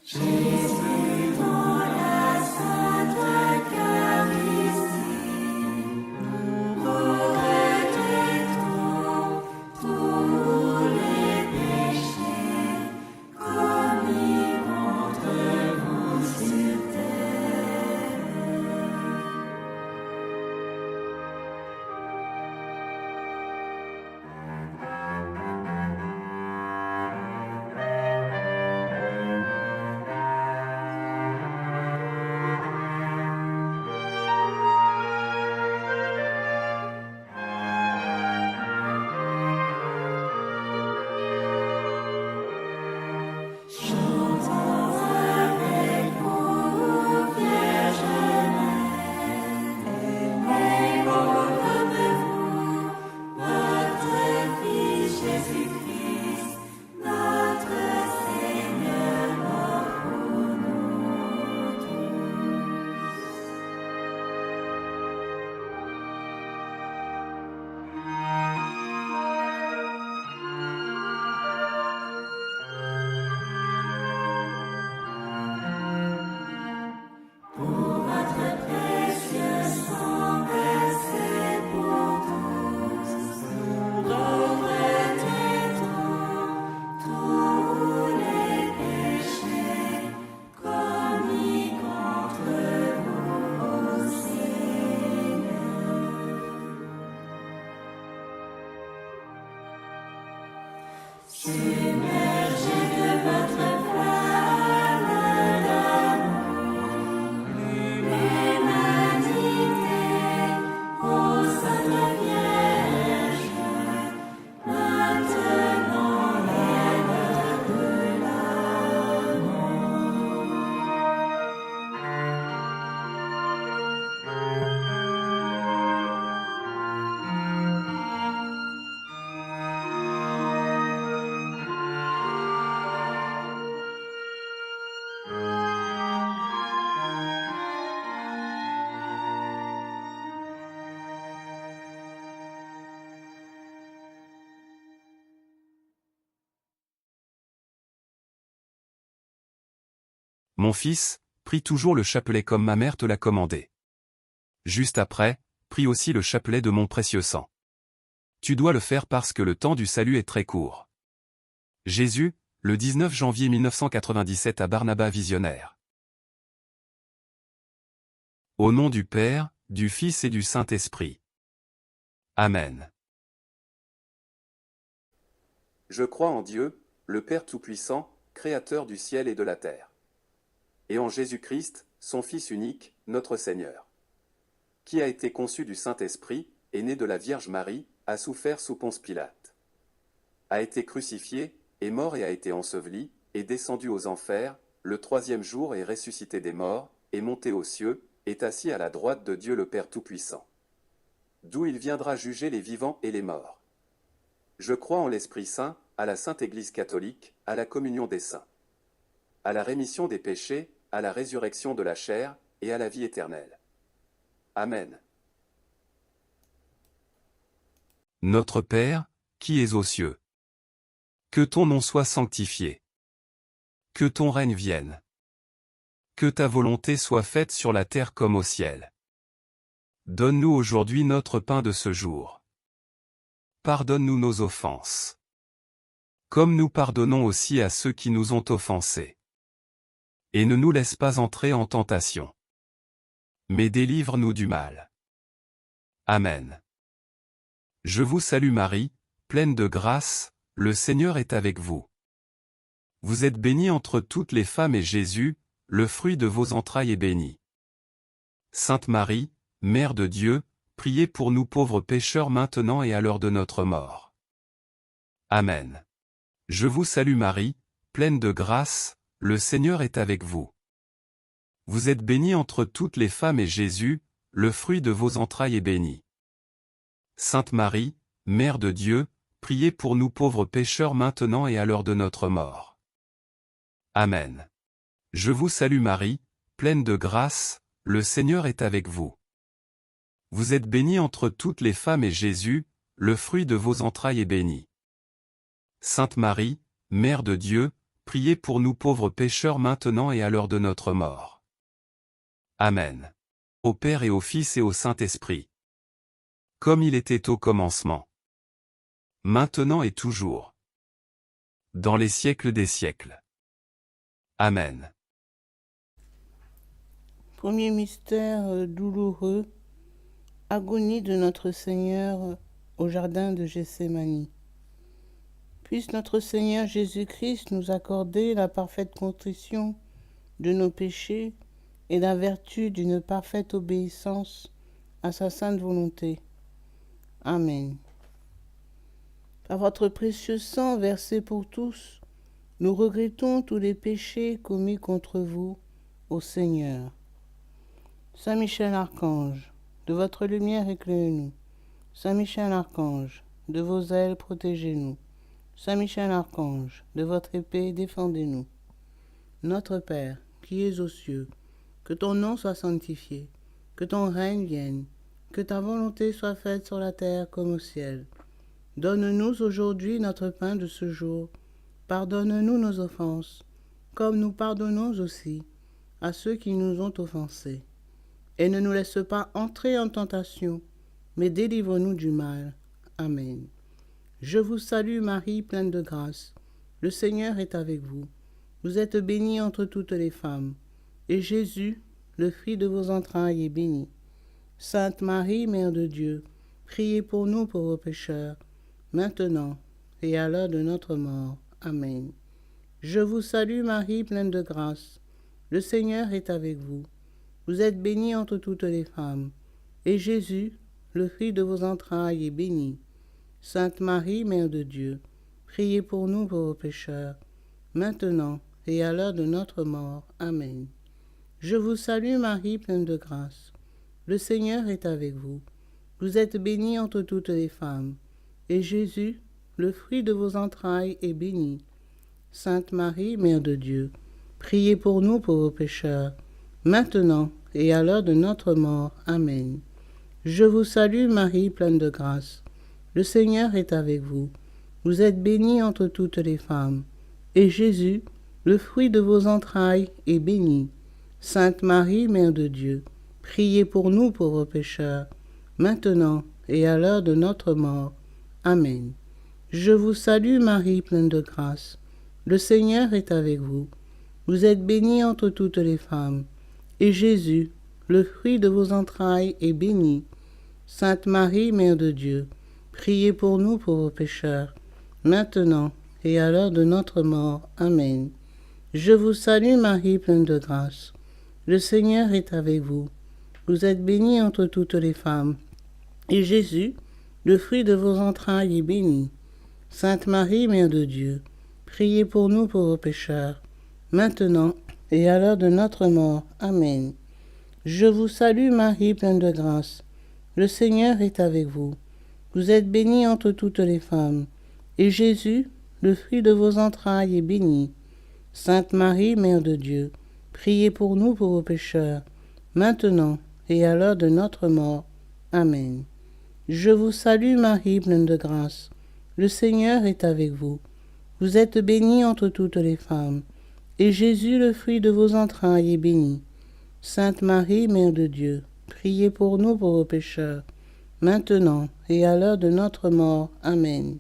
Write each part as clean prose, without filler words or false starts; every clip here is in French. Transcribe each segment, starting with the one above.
Jésus dans la Sainte Eucharistie, regrettons tous les péchés commis contre vous sur terre. Chantons avec vous, Vierge Mère, aimons comme vous votre Fils Jésus-Christ, notre Seigneur, mort pour nous tous. Pour votre précieux sang versé pour tous, regrettons tous les péchés commis contre vous, ô Seigneur. Submergez de votre flamme d'amour l'humanité, ô Sainte Vierge, maintenant est l'heure de Mon fils, prie toujours le chapelet comme ma mère te l'a commandé. Juste après, prie aussi le chapelet de mon précieux sang. Tu dois le faire parce que le temps du salut est très court. Jésus, le 19 janvier 1997 à Barnaba Visionnaire. Au nom du Père, du Fils et du Saint-Esprit. Amen. Je crois en Dieu, le Père Tout-Puissant, Créateur du ciel et de la terre. Et en Jésus-Christ, son Fils unique, notre Seigneur. Qui a été conçu du Saint-Esprit, est né de la Vierge Marie, a souffert sous Ponce Pilate. A été crucifié, est mort et a été enseveli, est descendu aux enfers, le troisième jour est ressuscité des morts, est monté aux cieux, est assis à la droite de Dieu le Père Tout-Puissant. D'où il viendra juger les vivants et les morts. Je crois en l'Esprit Saint, à la Sainte Église catholique, à la communion des saints, à la rémission des péchés, à la résurrection de la chair, et à la vie éternelle. Amen. Notre Père, qui es aux cieux. Que ton nom soit sanctifié. Que ton règne vienne. Que ta volonté soit faite sur la terre comme au ciel. Donne-nous aujourd'hui notre pain de ce jour. Pardonne-nous nos offenses. Comme nous pardonnons aussi à ceux qui nous ont offensés. Et ne nous laisse pas entrer en tentation. Mais délivre-nous du mal. Amen. Je vous salue Marie, pleine de grâce, le Seigneur est avec vous. Vous êtes bénie entre toutes les femmes et Jésus, le fruit de vos entrailles est béni. Sainte Marie, Mère de Dieu, priez pour nous pauvres pécheurs maintenant et à l'heure de notre mort. Amen. Je vous salue Marie, pleine de grâce, le Seigneur est avec vous. Vous êtes bénie entre toutes les femmes et Jésus, le fruit de vos entrailles est béni. Sainte Marie, Mère de Dieu, priez pour nous pauvres pécheurs maintenant et à l'heure de notre mort. Amen. Je vous salue Marie, pleine de grâce, le Seigneur est avec vous. Vous êtes bénie entre toutes les femmes et Jésus, le fruit de vos entrailles est béni. Sainte Marie, Mère de Dieu, priez pour nous pauvres pécheurs maintenant et à l'heure de notre mort. Amen. Au Père et au Fils et au Saint-Esprit. Comme il était au commencement. Maintenant et toujours. Dans les siècles des siècles. Amen. Premier mystère douloureux, agonie de notre Seigneur au jardin de Gethsémani. Puisse notre Seigneur Jésus-Christ nous accorder la parfaite contrition de nos péchés et la vertu d'une parfaite obéissance à sa sainte volonté. Amen. Par votre précieux sang versé pour tous, nous regrettons tous les péchés commis contre vous, ô Seigneur. Saint Michel Archange, de votre lumière éclairez-nous. Saint Michel Archange, de vos ailes protégez-nous. Saint Michel Archange, de votre épée défendez-nous. Notre Père, qui es aux cieux, que ton nom soit sanctifié, que ton règne vienne, que ta volonté soit faite sur la terre comme au ciel. Donne-nous aujourd'hui notre pain de ce jour. Pardonne-nous nos offenses, comme nous pardonnons aussi à ceux qui nous ont offensés. Et ne nous laisse pas entrer en tentation, mais délivre-nous du mal. Amen. Je vous salue Marie, pleine de grâce. Le Seigneur est avec vous. Vous êtes bénie entre toutes les femmes, et Jésus, le fruit de vos entrailles, est béni. Sainte Marie, Mère de Dieu, priez pour nous pauvres pécheurs, maintenant et à l'heure de notre mort. Amen. Je vous salue Marie, pleine de grâce. Le Seigneur est avec vous. Vous êtes bénie entre toutes les femmes, et Jésus, le fruit de vos entrailles, est béni. Sainte Marie, Mère de Dieu, priez pour nous pauvres pécheurs, maintenant et à l'heure de notre mort. Amen. Je vous salue Marie, pleine de grâce. Le Seigneur est avec vous. Vous êtes bénie entre toutes les femmes, et Jésus, le fruit de vos entrailles, est béni. Sainte Marie, Mère de Dieu, priez pour nous pauvres pécheurs, maintenant et à l'heure de notre mort. Amen. Je vous salue Marie, pleine de grâce. Le Seigneur est avec vous. Vous êtes bénie entre toutes les femmes, et Jésus, le fruit de vos entrailles, est béni. Sainte Marie, Mère de Dieu, priez pour nous pauvres pécheurs, maintenant et à l'heure de notre mort. Amen. Je vous salue Marie, pleine de grâce. Le Seigneur est avec vous. Vous êtes bénie entre toutes les femmes, et Jésus, le fruit de vos entrailles, est béni. Sainte Marie, Mère de Dieu, priez pour nous pauvres pécheurs, maintenant et à l'heure de notre mort. Amen. Je vous salue Marie, pleine de grâce. Le Seigneur est avec vous. Vous êtes bénie entre toutes les femmes, et Jésus, le fruit de vos entrailles, est béni. Sainte Marie, Mère de Dieu, priez pour nous pauvres pécheurs, maintenant et à l'heure de notre mort. Amen. Je vous salue Marie, pleine de grâce. Le Seigneur est avec vous. Vous êtes bénie entre toutes les femmes, et Jésus, le fruit de vos entrailles, est béni. Sainte Marie, Mère de Dieu, priez pour nous pauvres pécheurs, maintenant et à l'heure de notre mort. Amen. Je vous salue Marie, pleine de grâce. Le Seigneur est avec vous. Vous êtes bénie entre toutes les femmes, et Jésus, le fruit de vos entrailles, est béni. Sainte Marie, Mère de Dieu, priez pour nous pauvres pécheurs, maintenant et à l'heure de notre mort. Amen.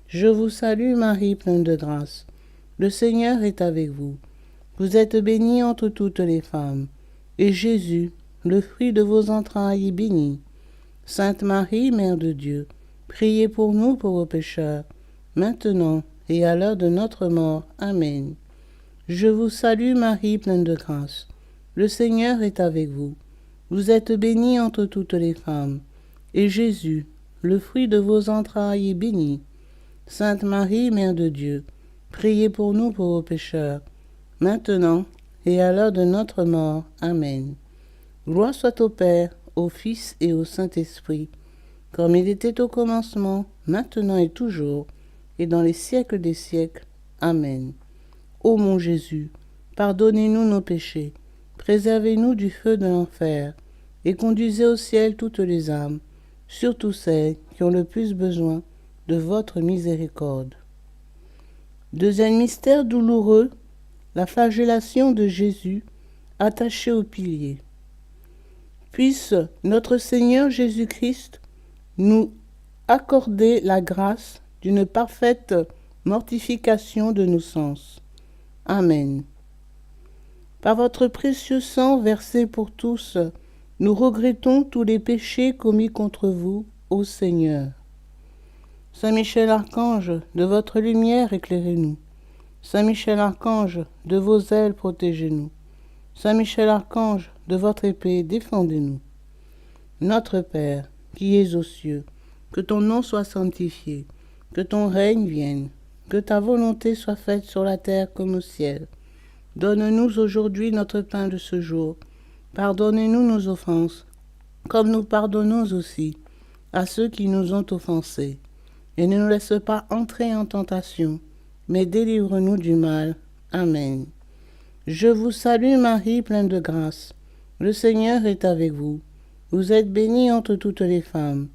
Je vous salue Marie, pleine de grâce. Le Seigneur est avec vous. Vous êtes bénie entre toutes les femmes, et Jésus, le fruit de vos entrailles, est béni. Sainte Marie, Mère de Dieu, priez pour nous pauvres pécheurs, maintenant et à l'heure de notre mort. Amen. Je vous salue Marie, pleine de grâce. Le Seigneur est avec vous. Vous êtes bénie entre toutes les femmes, et Jésus, le fruit de vos entrailles, est béni. Sainte Marie, Mère de Dieu, priez pour nous pauvres pécheurs, maintenant et à l'heure de notre mort. Amen. Gloire soit au Père, au Fils et au Saint-Esprit, comme il était au commencement, maintenant et toujours, et dans les siècles des siècles. Amen. Ô mon Jésus, pardonnez-nous nos péchés, préservez-nous du feu de l'enfer, et conduisez au ciel toutes les âmes, surtout celles qui ont le plus besoin de votre miséricorde. Deuxième mystère douloureux, la flagellation de Jésus attaché au pilier. Puisse notre Seigneur Jésus-Christ nous accorder la grâce d'une parfaite mortification de nos sens. Amen. Par votre précieux sang versé pour tous, nous regrettons tous les péchés commis contre vous, ô Seigneur. Saint Michel Archange, de votre lumière éclairez-nous. Saint Michel Archange, de vos ailes protégez-nous. Saint Michel Archange, de votre épée défendez-nous. Notre Père, qui es aux cieux, que ton nom soit sanctifié, que ton règne vienne, que ta volonté soit faite sur la terre comme au ciel. Donne-nous aujourd'hui notre pain de ce jour. Pardonnez-nous nos offenses, comme nous pardonnons aussi à ceux qui nous ont offensés. Et ne nous laisse pas entrer en tentation, mais délivre-nous du mal. Amen. Je vous salue Marie, pleine de grâce. Le Seigneur est avec vous. Vous êtes bénie entre toutes les femmes.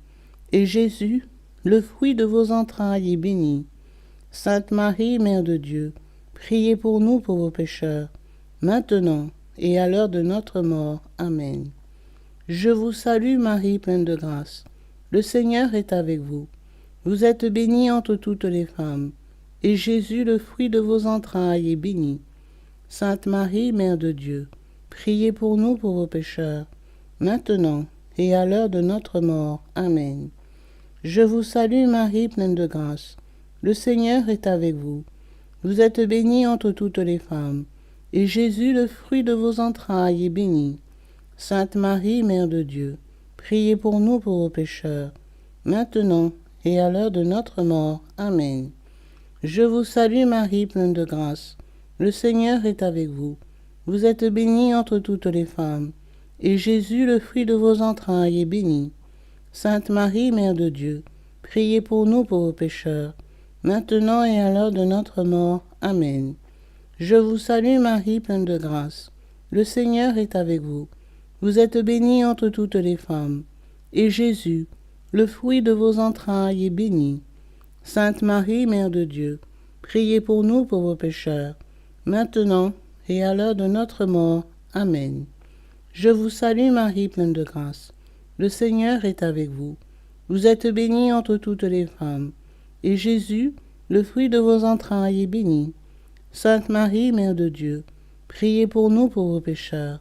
Et Jésus, le fruit de vos entrailles, est béni. Sainte Marie, Mère de Dieu, priez pour nous pauvres pécheurs, maintenant et à l'heure de notre mort. Amen. Je vous salue Marie, pleine de grâce. Le Seigneur est avec vous. Vous êtes bénie entre toutes les femmes. Et Jésus, le fruit de vos entrailles, est béni. Sainte Marie, Mère de Dieu, priez pour nous pauvres pécheurs, maintenant et à l'heure de notre mort. Amen. Je vous salue Marie, pleine de grâce. Le Seigneur est avec vous. Vous êtes bénie entre toutes les femmes, et Jésus, le fruit de vos entrailles, est béni. Sainte Marie, Mère de Dieu, priez pour nous pauvres pécheurs, maintenant et à l'heure de notre mort. Amen. Je vous salue Marie, pleine de grâce. Le Seigneur est avec vous. Vous êtes bénie entre toutes les femmes, et Jésus, le fruit de vos entrailles, est béni. Sainte Marie, Mère de Dieu, priez pour nous pauvres pécheurs, maintenant et à l'heure de notre mort. Amen. Je vous salue Marie, pleine de grâce. Le Seigneur est avec vous. Vous êtes bénie entre toutes les femmes, et Jésus, le fruit de vos entrailles, est béni. Sainte Marie, Mère de Dieu, priez pour nous pauvres pécheurs, maintenant et à l'heure de notre mort. Amen. Je vous salue Marie, pleine de grâce. Le Seigneur est avec vous. Vous êtes bénie entre toutes les femmes, et Jésus, le fruit de vos entrailles, est béni. Sainte Marie, Mère de Dieu, priez pour nous pauvres pécheurs,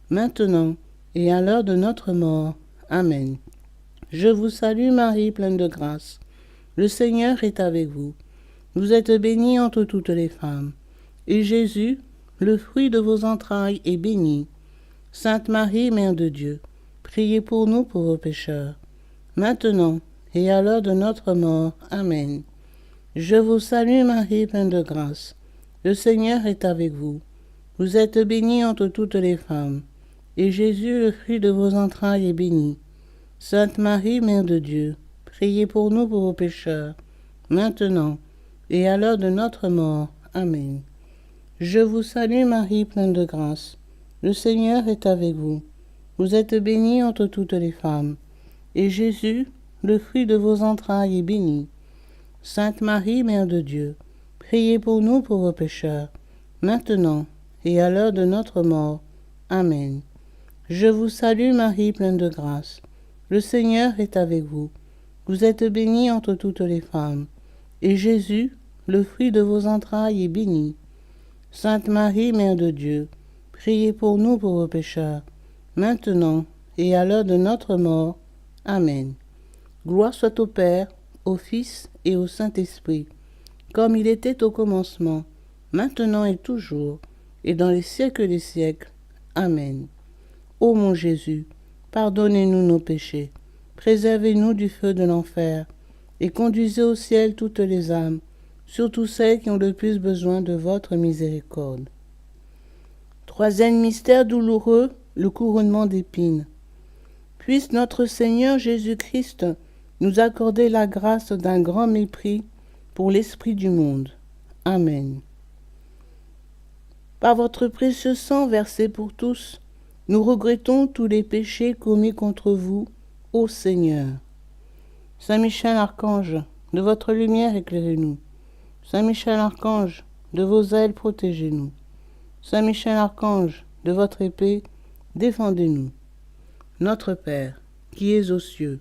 maintenant et à l'heure de notre mort. Amen. Je vous salue Marie, pleine de grâce. Le Seigneur est avec vous. Vous êtes bénie entre toutes les femmes, et Jésus, le fruit de vos entrailles, est béni. Sainte Marie, Mère de Dieu, priez pour nous pauvres pécheurs, maintenant et à l'heure de notre mort. Amen. Je vous salue Marie, pleine de grâce. Le Seigneur est avec vous. Vous êtes bénie entre toutes les femmes, et Jésus, le fruit de vos entrailles, est béni. Sainte Marie, Mère de Dieu, priez pour nous pauvres pécheurs, maintenant et à l'heure de notre mort. Amen. Je vous salue Marie, pleine de grâce. Le Seigneur est avec vous. Vous êtes bénie entre toutes les femmes, et Jésus, le fruit de vos entrailles, est béni. Sainte Marie, Mère de Dieu, priez pour nous pauvres pécheurs, maintenant et à l'heure de notre mort. Amen. Je vous salue Marie, pleine de grâce. Le Seigneur est avec vous. Vous êtes bénie entre toutes les femmes, et Jésus, le fruit de vos entrailles, est béni. Sainte Marie, Mère de Dieu, priez pour nous pauvres pécheurs, maintenant et à l'heure de notre mort. Amen. Gloire soit au Père, au Fils et au Saint-Esprit, comme il était au commencement, maintenant et toujours, et dans les siècles des siècles. Amen. Ô mon Jésus, pardonnez-nous nos péchés, préservez-nous du feu de l'enfer, et conduisez au ciel toutes les âmes, surtout celles qui ont le plus besoin de votre miséricorde. Troisième mystère douloureux, le couronnement d'épines. Puisse notre Seigneur Jésus-Christ nous accorder la grâce d'un grand mépris pour l'esprit du monde. Amen. Par votre précieux sang versé pour tous, nous regrettons tous les péchés commis contre vous, ô Seigneur. Saint Michel Archange, de votre lumière éclairez-nous. Saint Michel Archange, de vos ailes protégez-nous. Saint Michel Archange, de votre épée, défendez-nous. Notre Père, qui es aux cieux,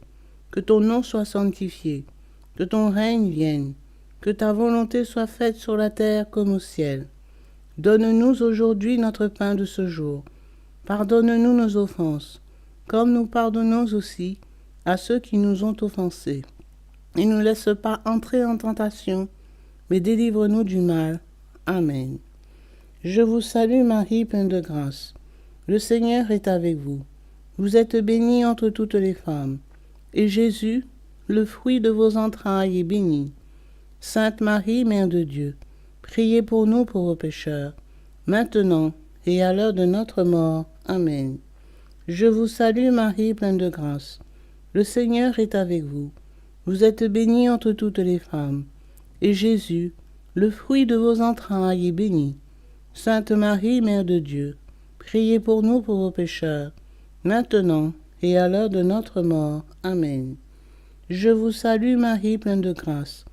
que ton nom soit sanctifié, que ton règne vienne, que ta volonté soit faite sur la terre comme au ciel. Donne-nous aujourd'hui notre pain de ce jour. Pardonne-nous nos offenses, comme nous pardonnons aussi à ceux qui nous ont offensés. Et ne nous laisse pas entrer en tentation, mais délivre-nous du mal. Amen. Je vous salue Marie, pleine de grâce. Le Seigneur est avec vous. Vous êtes bénie entre toutes les femmes. Et Jésus, le fruit de vos entrailles, est béni. Sainte Marie, Mère de Dieu, priez pour nous pauvres pécheurs, maintenant et à l'heure de notre mort. Amen. Je vous salue Marie, pleine de grâce. Le Seigneur est avec vous. Vous êtes bénie entre toutes les femmes. Et Jésus, le fruit de vos entrailles, est béni. Sainte Marie, Mère de Dieu, priez pour nous pauvres pécheurs, maintenant et à l'heure de notre mort. Amen. Je vous salue Marie, pleine de grâce.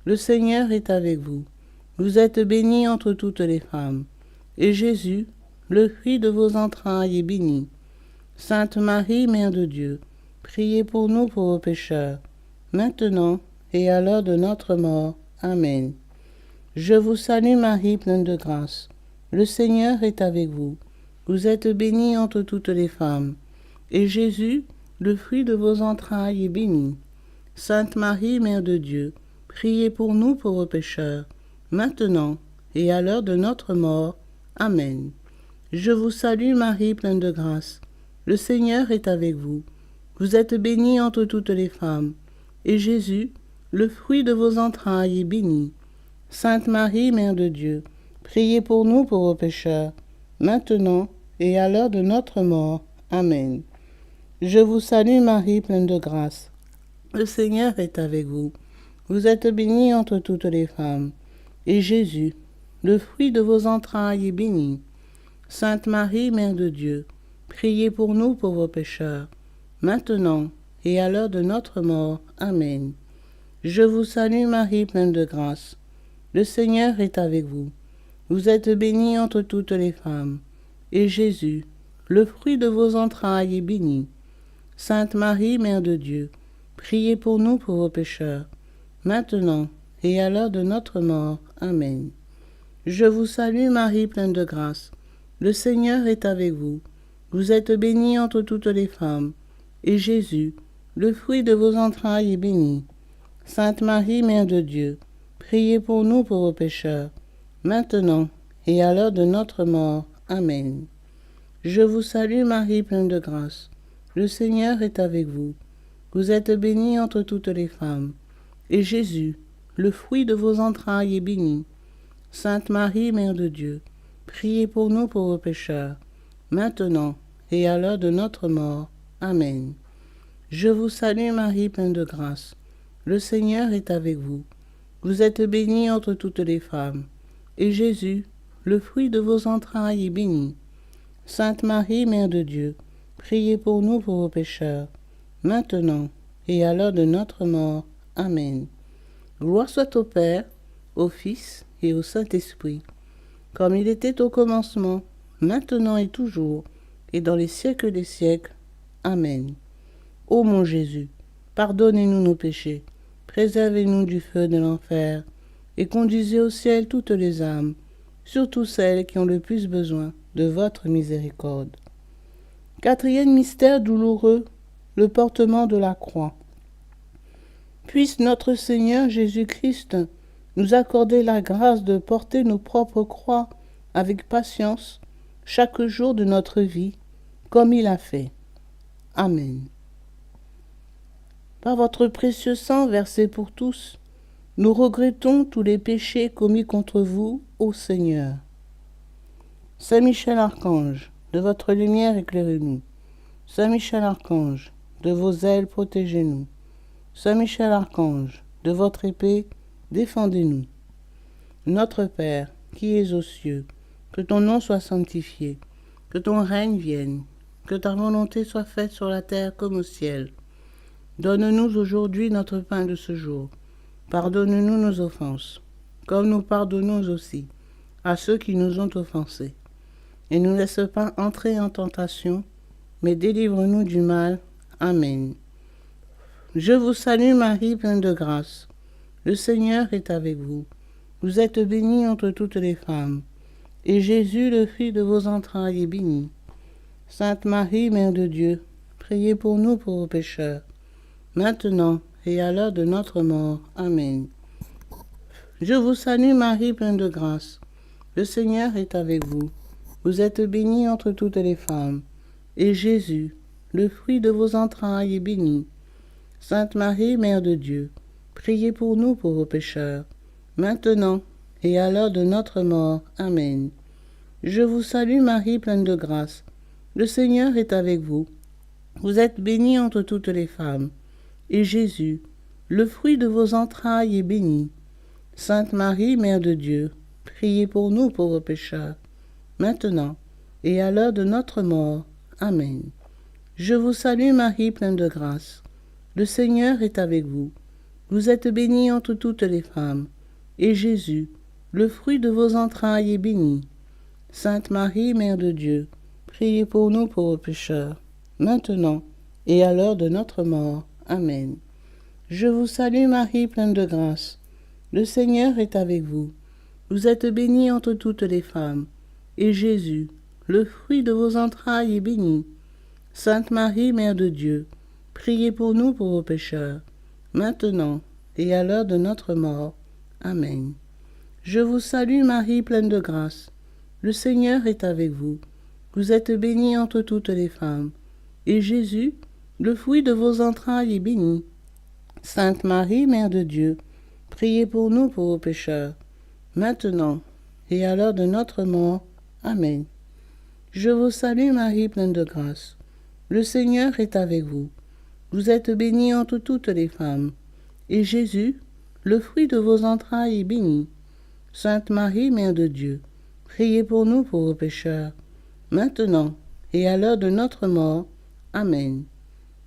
Le Seigneur est avec vous. Vous êtes bénie entre toutes les femmes. Et Jésus, le fruit de vos entrailles, est béni. Sainte Marie, Mère de Dieu, priez pour nous pauvres pécheurs, maintenant et à l'heure de notre mort. Amen. Je vous salue Marie, pleine de grâce. Le Seigneur est avec vous. Vous êtes bénie entre toutes les femmes. Et Jésus, le fruit de vos entrailles, est béni. Sainte Marie, Mère de Dieu, priez pour nous pauvres pécheurs, maintenant et à l'heure de notre mort. Amen. Je vous salue Marie, pleine de grâce. Le Seigneur est avec vous. Vous êtes bénie entre toutes les femmes. Et Jésus, le fruit de vos entrailles, est béni. Sainte Marie, Mère de Dieu, priez pour nous pauvres pécheurs, maintenant et à l'heure de notre mort. Amen. Je vous salue Marie, pleine de grâce. Le Seigneur est avec vous. Vous êtes bénie entre toutes les femmes. Et Jésus, le fruit de vos entrailles, est béni. Sainte Marie, Mère de Dieu, priez pour nous pauvres pécheurs, maintenant et à l'heure de notre mort. Amen. Je vous salue Marie, pleine de grâce. Le Seigneur est avec vous. Vous êtes bénie entre toutes les femmes. Et Jésus, le fruit de vos entrailles, est béni. Sainte Marie, Mère de Dieu, priez pour nous pauvres pécheurs, maintenant et à l'heure de notre mort. Amen. Je vous salue Marie, pleine de grâce. Le Seigneur est avec vous. Vous êtes bénie entre toutes les femmes. Et Jésus, le fruit de vos entrailles, est béni. Sainte Marie, Mère de Dieu, priez pour nous pauvres pécheurs, maintenant et à l'heure de notre mort. Amen. Je vous salue Marie, pleine de grâce. Le Seigneur est avec vous. Vous êtes bénie entre toutes les femmes. Et Jésus, le fruit de vos entrailles, est béni. Sainte Marie, Mère de Dieu, priez pour nous pauvres pécheurs, maintenant et à l'heure de notre mort. Amen. Je vous salue Marie, pleine de grâce. Le Seigneur est avec vous. Vous êtes bénie entre toutes les femmes. Et Jésus, le fruit de vos entrailles, est béni. Sainte Marie, Mère de Dieu, priez pour nous pauvres pécheurs, maintenant et à l'heure de notre mort. Amen. Gloire soit au Père, au Fils et au Saint-Esprit, comme il était au commencement, maintenant et toujours, et dans les siècles des siècles. Amen. Ô mon Jésus, pardonnez-nous nos péchés, préservez-nous du feu de l'enfer, et conduisez au ciel toutes les âmes, surtout celles qui ont le plus besoin de votre miséricorde. Quatrième mystère douloureux, le portement de la croix. Puisse notre Seigneur Jésus-Christ nous accorder la grâce de porter nos propres croix avec patience chaque jour de notre vie, comme il a fait. Amen. Par votre précieux sang versé pour tous, nous regrettons tous les péchés commis contre vous, ô Seigneur. Saint Michel Archange, de votre lumière éclairez-nous. Saint Michel Archange, de vos ailes protégez-nous. Saint Michel Archange, de votre épée défendez-nous. Notre Père, qui es aux cieux, que ton nom soit sanctifié, que ton règne vienne, que ta volonté soit faite sur la terre comme au ciel. Donne-nous aujourd'hui notre pain de ce jour. Pardonne-nous nos offenses, comme nous pardonnons aussi à ceux qui nous ont offensés. Et ne nous laisse pas entrer en tentation, mais délivre-nous du mal. Amen. Je vous salue Marie, pleine de grâce. Le Seigneur est avec vous. Vous êtes bénie entre toutes les femmes, et Jésus, le fruit de vos entrailles, est béni. Sainte Marie, Mère de Dieu, priez pour nous pauvres pécheurs, maintenant et à l'heure de notre mort. Amen. Je vous salue Marie, pleine de grâce. Le Seigneur est avec vous. Vous êtes bénie entre toutes les femmes, et Jésus, le fruit de vos entrailles, est béni. Sainte Marie, Mère de Dieu, priez pour nous pauvres pécheurs, maintenant et à l'heure de notre mort. Amen. Je vous salue Marie, pleine de grâce. Le Seigneur est avec vous. Vous êtes bénie entre toutes les femmes, et Jésus, le fruit de vos entrailles, est béni. Sainte Marie, Mère de Dieu, priez pour nous pauvres pécheurs, maintenant et à l'heure de notre mort. Amen. Je vous salue Marie, pleine de grâce. Le Seigneur est avec vous. Vous êtes bénie entre toutes les femmes, et Jésus, le fruit de vos entrailles, est béni. Sainte Marie, Mère de Dieu, priez pour nous pauvres pécheurs, maintenant et à l'heure de notre mort. Amen. Je vous salue Marie, pleine de grâce. Le Seigneur est avec vous. Vous êtes bénie entre toutes les femmes, et Jésus, le fruit de vos entrailles, est béni. Sainte Marie, Mère de Dieu, priez pour nous pauvres pécheurs, maintenant et à l'heure de notre mort. Amen. Je vous salue Marie, pleine de grâce. Le Seigneur est avec vous. Vous êtes bénie entre toutes les femmes, et Jésus, le fruit de vos entrailles, est béni. Sainte Marie, Mère de Dieu, priez pour nous pauvres pécheurs, maintenant et à l'heure de notre mort. Amen. Je vous salue Marie, pleine de grâce. Le Seigneur est avec vous. Vous êtes bénie entre toutes les femmes, et Jésus, le fruit de vos entrailles, est béni. Sainte Marie, Mère de Dieu, priez pour nous pauvres pécheurs, maintenant et à l'heure de notre mort. Amen.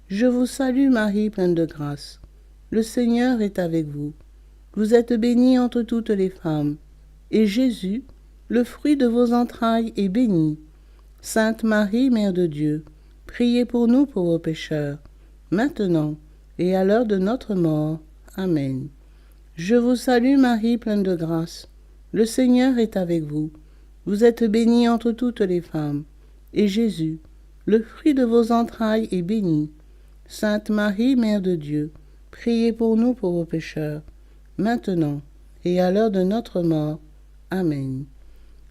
Je vous salue Marie, pleine de grâce. Le Seigneur est avec vous. Vous êtes bénie entre toutes les femmes, et Jésus, le fruit de vos entrailles, est béni. Sainte Marie, Mère de Dieu, priez pour nous pauvres pécheurs, maintenant et à l'heure de notre mort. Amen. Je vous salue Marie, pleine de grâce. Le Seigneur est avec vous. Vous êtes bénie entre toutes les femmes, et Jésus, le fruit de vos entrailles, est béni. Sainte Marie, Mère de Dieu, priez pour nous pauvres pécheurs, maintenant et à l'heure de notre mort. Amen.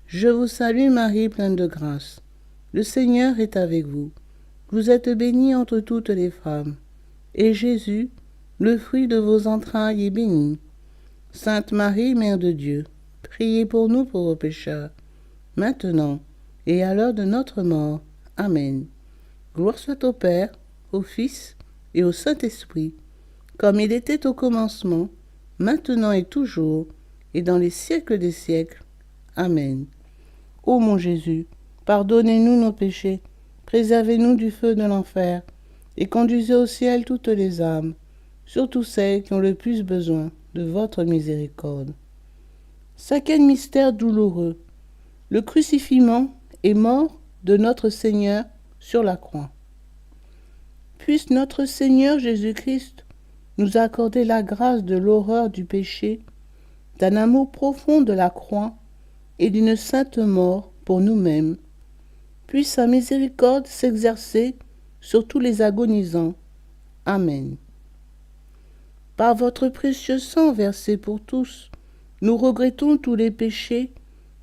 Je vous salue Marie, pleine de grâce. Le Seigneur est avec vous. Vous êtes bénie entre toutes les femmes, et Jésus, le fruit de vos entrailles, est béni. Sainte Marie, Mère de Dieu, priez pour nous pauvres pécheurs, maintenant et à l'heure de notre mort. Amen. Gloire soit au Père, au Fils et au Saint-Esprit, comme il était au commencement, maintenant et toujours, et dans les siècles des siècles. Amen. Ô mon Jésus, pardonnez-nous nos péchés, préservez-nous du feu de l'enfer, et conduisez au ciel toutes les âmes, surtout celles qui ont le plus besoin de votre miséricorde. Cinquième mystère douloureux, le crucifixion et mort de notre Seigneur sur la croix. Puisse notre Seigneur Jésus-Christ nous accorder la grâce de l'horreur du péché, d'un amour profond de la croix et d'une sainte mort pour nous-mêmes. Puisse sa miséricorde s'exercer sur tous les agonisants. Amen. Par votre précieux sang versé pour tous, nous regrettons tous les péchés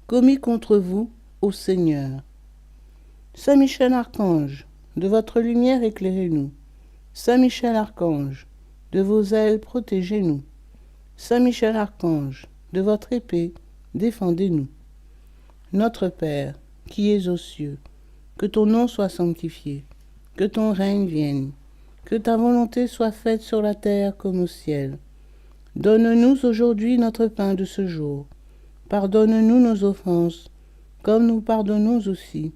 commis contre vous, ô Seigneur. Saint Michel Archange, de votre lumière éclairez-nous. Saint Michel Archange, de vos ailes protégez-nous. Saint Michel Archange, de votre épée défendez-nous. Notre Père, qui es aux cieux, que ton nom soit sanctifié, que ton règne vienne, que ta volonté soit faite sur la terre comme au ciel. Donne-nous aujourd'hui notre pain de ce jour. Pardonne-nous nos offenses, comme nous pardonnons aussi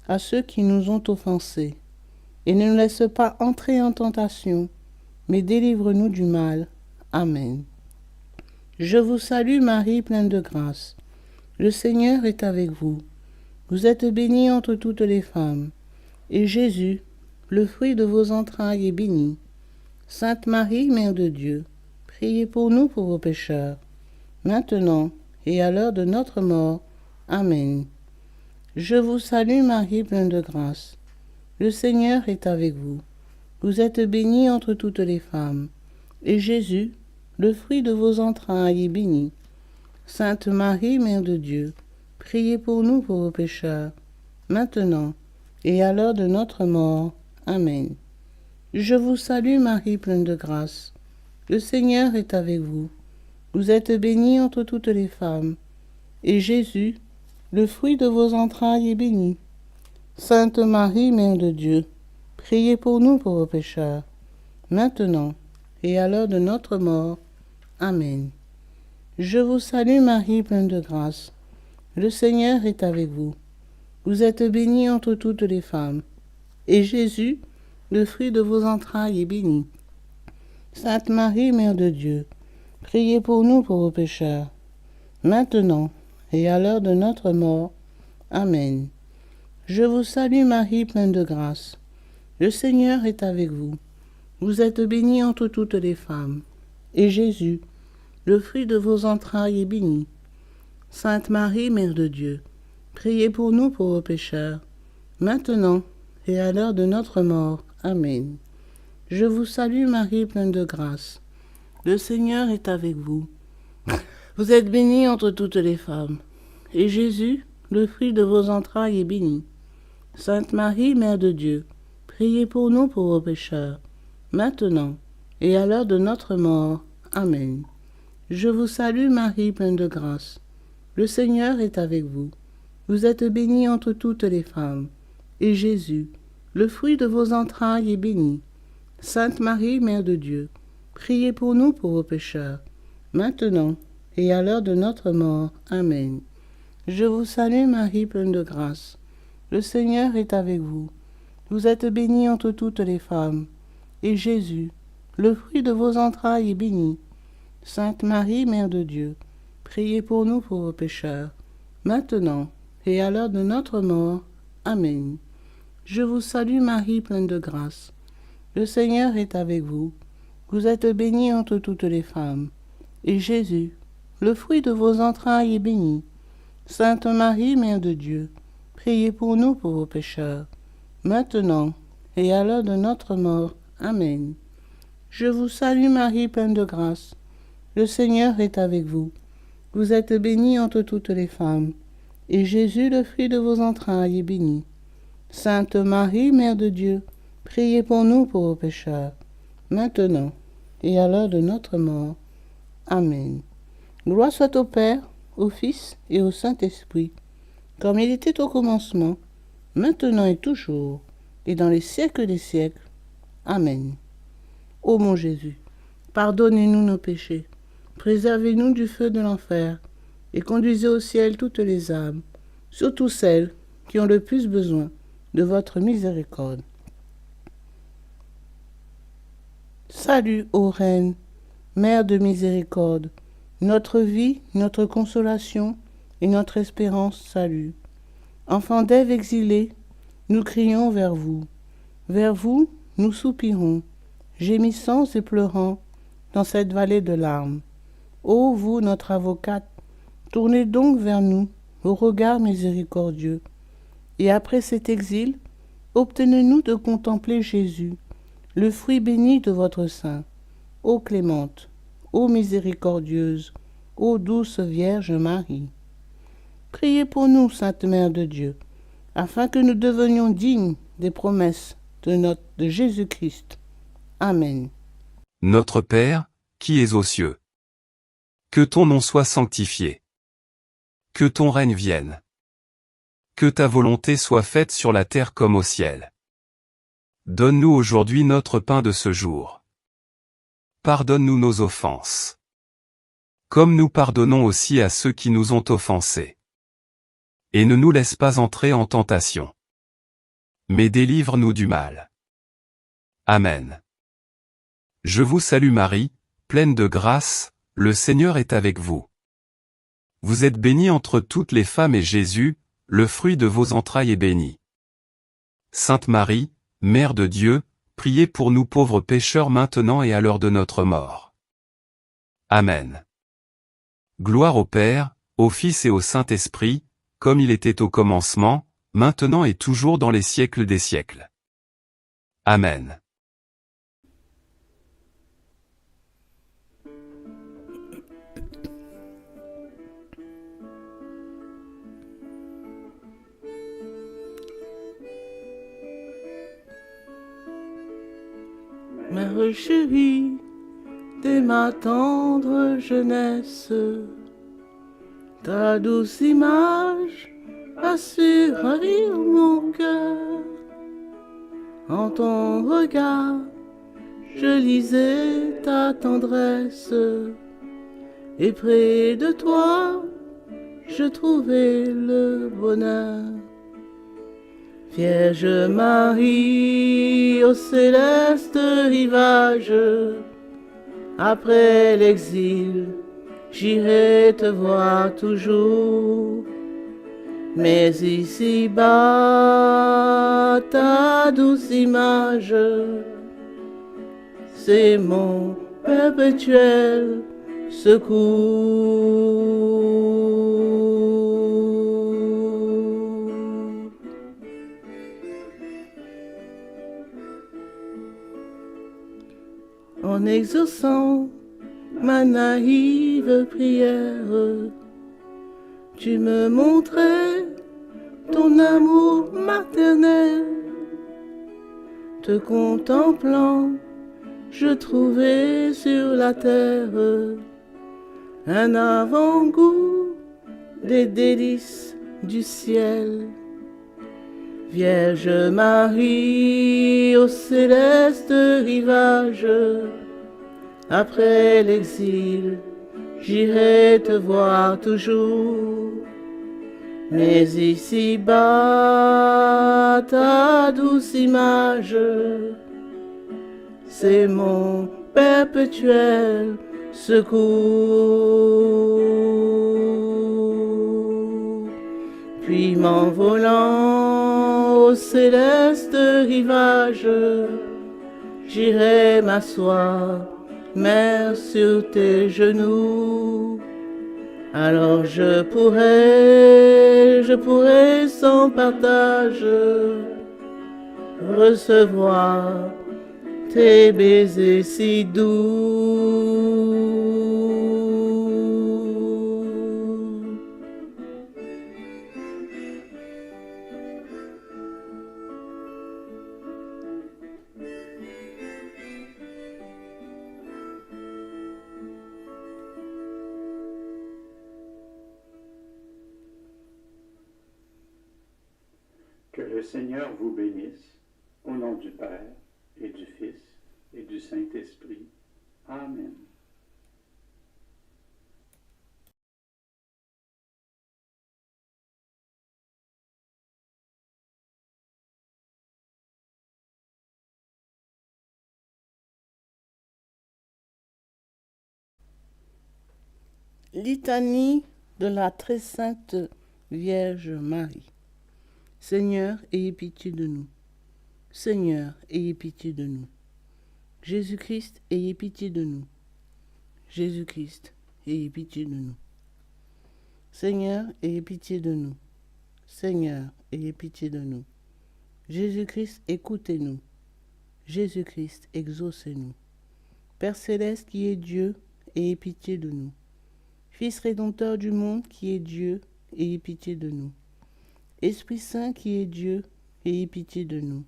à ceux qui nous ont offensés. Et ne nous laisse pas entrer en tentation, mais délivre-nous du mal. Amen. Je vous salue Marie, pleine de grâce. Le Seigneur est avec vous. Vous êtes bénie entre toutes les femmes. Et Jésus, le fruit de vos entrailles, est béni. Sainte Marie, Mère de Dieu, priez pour nous pauvres pécheurs, maintenant et à l'heure de notre mort. Amen. Je vous salue Marie, pleine de grâce. Le Seigneur est avec vous. Vous êtes bénie entre toutes les femmes. Et Jésus, le fruit de vos entrailles, est béni. Sainte Marie, Mère de Dieu, priez pour nous pauvres pécheurs, maintenant et à l'heure de notre mort. Amen. Je vous salue Marie, pleine de grâce. Le Seigneur est avec vous. Vous êtes bénie entre toutes les femmes. Et Jésus, le fruit de vos entrailles, est béni. Sainte Marie, Mère de Dieu, priez pour nous pauvres pécheurs, maintenant et à l'heure de notre mort. Amen. Je vous salue Marie, pleine de grâce. Le Seigneur est avec vous. Vous êtes bénie entre toutes les femmes. Et Jésus, le fruit de vos entrailles, est béni. Sainte Marie, Mère de Dieu, priez pour nous pauvres pécheurs, maintenant et à l'heure de notre mort. Amen. Je vous salue Marie, pleine de grâce. Le Seigneur est avec vous. Vous êtes bénie entre toutes les femmes. Et Jésus, le fruit de vos entrailles, est béni. Sainte Marie, Mère de Dieu, priez pour nous pauvres pécheurs, maintenant et à l'heure de notre mort. Amen. Je vous salue Marie, pleine de grâce. Le Seigneur est avec vous. Vous êtes bénie entre toutes les femmes. Et Jésus, le fruit de vos entrailles, est béni. Sainte Marie, Mère de Dieu, priez pour nous pauvres pécheurs, maintenant et à l'heure de notre mort. Amen. Je vous salue Marie, pleine de grâce. Le Seigneur est avec vous. Vous êtes bénie entre toutes les femmes. Et Jésus, le fruit de vos entrailles, est béni. Sainte Marie, Mère de Dieu, priez pour nous pauvres pécheurs, maintenant et à l'heure de notre mort. Amen. Je vous salue Marie, pleine de grâce. Le Seigneur est avec vous. Vous êtes bénie entre toutes les femmes. Et Jésus, le fruit de vos entrailles, est béni. Sainte Marie, Mère de Dieu, priez pour nous pauvres pécheurs, maintenant et à l'heure de notre mort. Amen. Je vous salue Marie, pleine de grâce. Le Seigneur est avec vous. Vous êtes bénie entre toutes les femmes. Et Jésus, le fruit de vos entrailles, est béni. Sainte Marie, Mère de Dieu, priez pour nous pauvres pécheurs, maintenant et à l'heure de notre mort. Amen. Je vous salue Marie, pleine de grâce. Le Seigneur est avec vous. Vous êtes bénie entre toutes les femmes. Et Jésus, le fruit de vos entrailles, est béni. Sainte Marie, Mère de Dieu, priez pour nous pauvres pécheurs, maintenant et à l'heure de notre mort. Amen. Gloire soit au Père, au Fils et au Saint-Esprit, comme il était au commencement, maintenant et toujours, et dans les siècles des siècles. Amen. Ô mon Jésus, pardonnez-nous nos péchés, préservez-nous du feu de l'enfer, et conduisez au ciel toutes les âmes, surtout celles qui ont le plus besoin de votre miséricorde. Salut, ô Reine, Mère de miséricorde, notre vie, notre consolation et notre espérance salut. Enfants d'Ève exilés, nous crions vers vous. Vers vous, nous soupirons, gémissant et pleurant dans cette vallée de larmes. Ô vous, notre avocate, tournez donc vers nous vos regards miséricordieux. Et après cet exil, obtenez-nous de contempler Jésus, le fruit béni de votre sein. Ô clémente, ô miséricordieuse, ô douce Vierge Marie. Priez pour nous, Sainte Mère de Dieu, afin que nous devenions dignes des promesses de Jésus-Christ. Amen. Notre Père, qui es aux cieux. Que ton nom soit sanctifié. Que ton règne vienne. Que ta volonté soit faite sur la terre comme au ciel. Donne-nous aujourd'hui notre pain de ce jour. Pardonne-nous nos offenses. Comme nous pardonnons aussi à ceux qui nous ont offensés. Et ne nous laisse pas entrer en tentation. Mais délivre-nous du mal. Amen. Je vous salue Marie, pleine de grâce, le Seigneur est avec vous. Vous êtes bénie entre toutes les femmes et Jésus, le fruit de vos entrailles est béni. Sainte Marie, Mère de Dieu, priez pour nous pauvres pécheurs maintenant et à l'heure de notre mort. Amen. Gloire au Père, au Fils et au Saint-Esprit, comme il était au commencement, maintenant et toujours dans les siècles des siècles. Amen. Mère chérie, dès ma tendre jeunesse, ta douce image a su ravir mon cœur. En ton regard, je lisais ta tendresse, et près de toi, je trouvais le bonheur. Vierge Marie, au céleste rivage, après l'exil, j'irai te voir toujours. Mais ici-bas, ta douce image, c'est mon perpétuel secours. En exaucant ma naïve prière, tu me montrais ton amour maternel. Te contemplant, je trouvais sur la terre un avant-goût des délices du ciel. Vierge Marie, au céleste rivage, après l'exil, j'irai te voir toujours. Mais ici-bas, ta douce image, c'est mon perpétuel secours. Puis m'envolant au céleste rivage, j'irai m'asseoir, Mère, sur tes genoux. Alors je pourrais sans partage recevoir tes baisers si doux. Que le Seigneur vous bénisse, au nom du Père, et du Fils, et du Saint-Esprit. Amen. Litanie de la très sainte Vierge Marie. Seigneur, ayez pitié de nous. Seigneur, ayez pitié de nous. Jésus-Christ, ayez pitié de nous. Jésus-Christ, ayez pitié de nous. Seigneur, ayez pitié de nous. Seigneur, ayez pitié de nous. Jésus-Christ, écoutez-nous. Jésus-Christ, exaucez-nous. Père céleste qui est Dieu, ayez pitié de nous. Fils rédempteur du monde qui est Dieu, ayez pitié de nous. Esprit Saint qui est Dieu, ayez pitié de nous.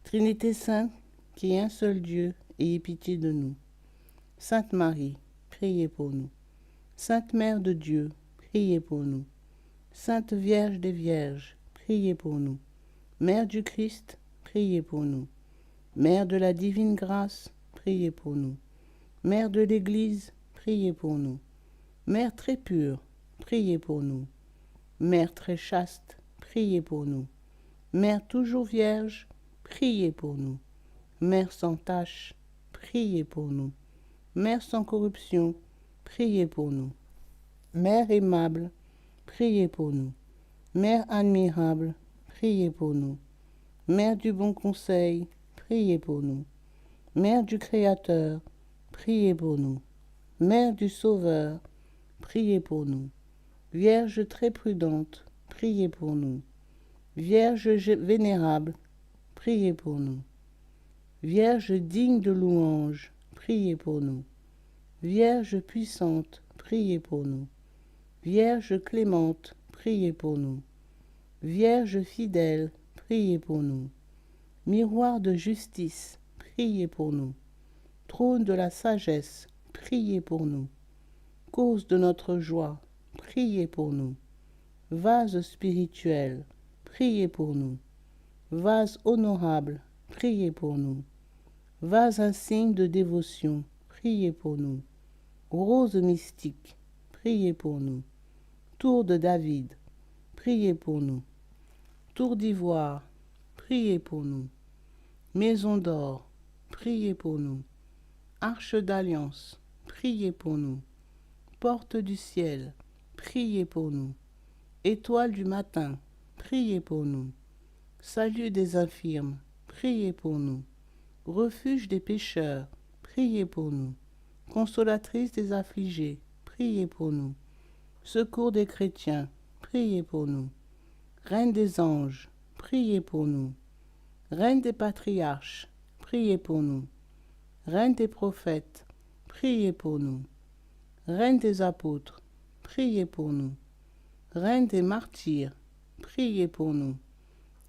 Trinité Sainte qui est un seul Dieu, ayez pitié de nous. Sainte Marie, priez pour nous. Sainte Mère de Dieu, priez pour nous. Sainte Vierge des Vierges, priez pour nous. Mère du Christ, priez pour nous. Mère de la divine grâce, priez pour nous. Mère de l'Église, priez pour nous. Mère très pure, priez pour nous. Mère très chaste, priez pour nous. Mère toujours vierge, priez pour nous. Mère sans tache, priez pour nous. Mère sans corruption, priez pour nous. Mère aimable, priez pour nous. Mère admirable, priez pour nous. Mère du bon conseil, priez pour nous. Mère du Créateur, priez pour nous. Mère du Sauveur, priez pour nous. Vierge très prudente, priez pour nous. Vierge vénérable, priez pour nous. Vierge digne de louange, priez pour nous. Vierge puissante, priez pour nous. Vierge clémente, priez pour nous. Vierge fidèle, priez pour nous. Miroir de justice, priez pour nous. Trône de la sagesse, priez pour nous. Cause de notre joie, priez pour nous. Vase spirituel, priez pour nous. Vase honorable, priez pour nous. Vase insigne de dévotion, priez pour nous. Rose mystique, priez pour nous. Tour de David, priez pour nous. Tour d'ivoire, priez pour nous. Maison d'or, priez pour nous. Arche d'alliance, priez pour nous. Porte du ciel, priez pour nous. Étoile du matin, priez pour nous. Salut des infirmes, priez pour nous. Refuge des pécheurs, priez pour nous. Consolatrice des affligés, priez pour nous. Secours des chrétiens, priez pour nous. Reine des anges, priez pour nous. Reine des patriarches, priez pour nous. Reine des prophètes, priez pour nous. Reine des apôtres, priez pour nous. Reine des martyrs, priez pour nous.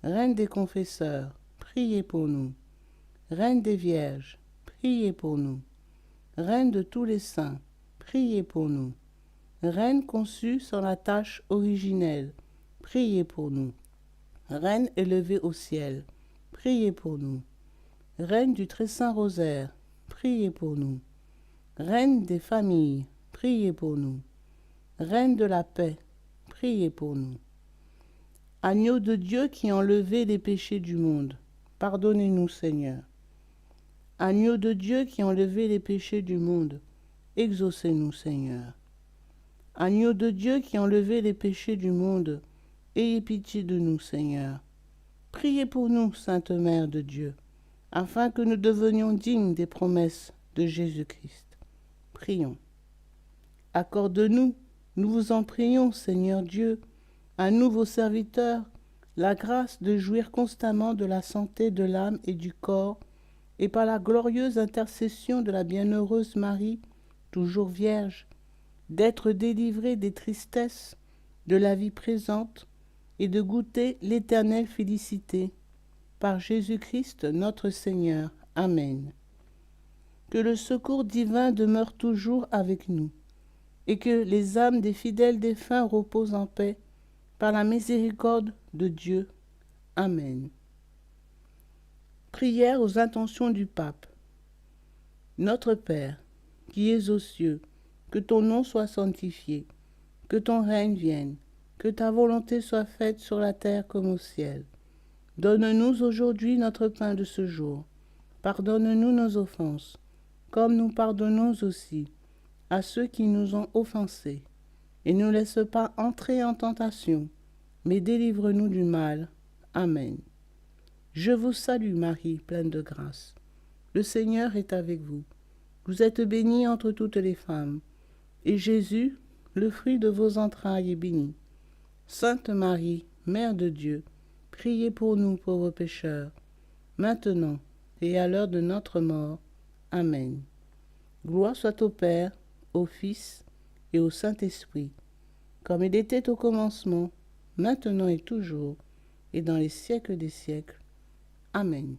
Reine des confesseurs, priez pour nous. Reine des vierges, priez pour nous. Reine de tous les saints, priez pour nous. Reine conçue sans la tache originelle, priez pour nous. Reine élevée au ciel, priez pour nous. Reine du très saint rosaire, priez pour nous. Reine des familles, priez pour nous. Reine de la paix, priez pour nous. Agneau de Dieu qui enlevait les péchés du monde, pardonnez-nous Seigneur. Agneau de Dieu qui enlevait les péchés du monde, exaucez-nous Seigneur. Agneau de Dieu qui enlevait les péchés du monde, ayez pitié de nous Seigneur. Priez pour nous, Sainte Mère de Dieu, afin que nous devenions dignes des promesses de Jésus-Christ. Prions. Accorde-nous, nous vous en prions, Seigneur Dieu, à nous vos serviteurs, la grâce de jouir constamment de la santé de l'âme et du corps, et par la glorieuse intercession de la bienheureuse Marie, toujours vierge, d'être délivrés des tristesses de la vie présente et de goûter l'éternelle félicité. Par Jésus-Christ notre Seigneur. Amen. Que le secours divin demeure toujours avec nous, et que les âmes des fidèles défunts reposent en paix, par la miséricorde de Dieu. Amen. Prière aux intentions du Pape. Notre Père, qui es aux cieux, que ton nom soit sanctifié, que ton règne vienne, que ta volonté soit faite sur la terre comme au ciel. Donne-nous aujourd'hui notre pain de ce jour. Pardonne-nous nos offenses, comme nous pardonnons aussi à ceux qui nous ont offensés. Et ne nous laisse pas entrer en tentation, mais délivre-nous du mal. Amen. Je vous salue Marie, pleine de grâce. Le Seigneur est avec vous. Vous êtes bénie entre toutes les femmes, et Jésus, le fruit de vos entrailles, est béni. Sainte Marie, Mère de Dieu, priez pour nous pauvres pécheurs, maintenant et à l'heure de notre mort. Amen. Gloire soit au Père, au Fils et au Saint-Esprit, comme il était au commencement, maintenant et toujours, et dans les siècles des siècles. Amen.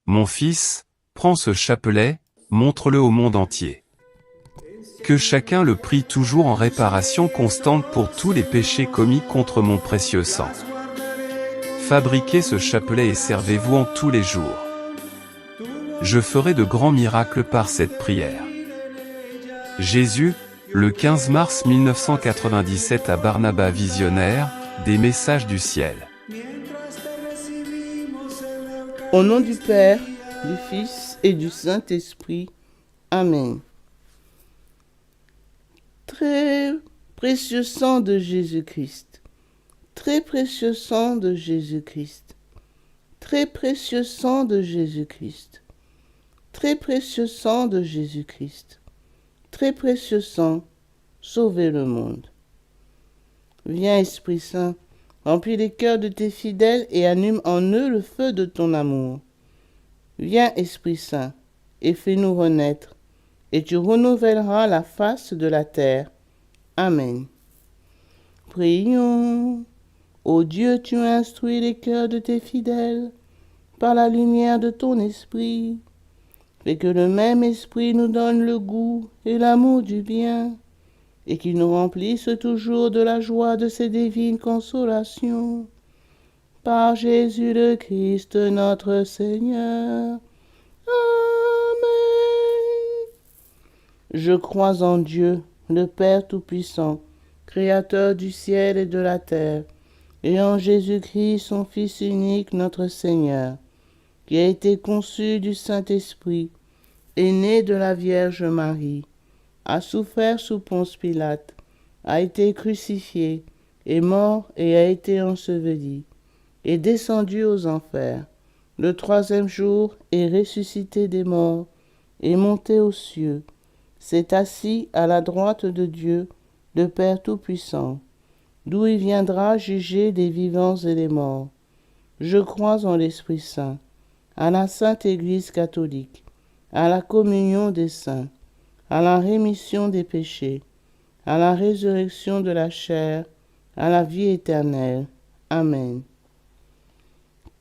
Mon fils, prends ce chapelet, montre-le au monde entier. Que chacun le prie toujours en réparation constante pour tous les péchés commis contre mon précieux sang. Fabriquez ce chapelet et servez-vous en tous les jours. Je ferai de grands miracles par cette prière. Jésus, le 15 mars 1997 à Barnaba Visionnaire, des messages du ciel. Au nom du Père, du Fils et du Saint-Esprit. Amen. Très précieux sang de Jésus-Christ, très précieux sang de Jésus-Christ, très précieux sang de Jésus-Christ, très précieux sang de Jésus-Christ, très précieux sang, sauvez le monde. Viens, Esprit Saint, remplis les cœurs de tes fidèles et allume en eux le feu de ton amour. Viens, Esprit Saint, et fais-nous renaître, et tu renouvelleras la face de la terre. Amen. Prions. Ô Dieu, tu as instruit les cœurs de tes fidèles par la lumière de ton esprit. Fais que le même esprit nous donne le goût et l'amour du bien, et qu'il nous remplisse toujours de la joie de ces divines consolations. Par Jésus le Christ, notre Seigneur. Amen. Je crois en Dieu, le Père Tout-Puissant, Créateur du ciel et de la terre, et en Jésus-Christ, son Fils unique, notre Seigneur, qui a été conçu du Saint-Esprit, est né de la Vierge Marie, a souffert sous Ponce Pilate, a été crucifié, est mort et a été enseveli, est descendu aux enfers. Le troisième jour est ressuscité des morts, est monté aux cieux, s'est assis à la droite de Dieu, le Père Tout-Puissant, d'où il viendra juger les vivants et les morts. Je crois en l'Esprit Saint, à la Sainte Église catholique, à la communion des saints, à la rémission des péchés, à la résurrection de la chair, à la vie éternelle. Amen.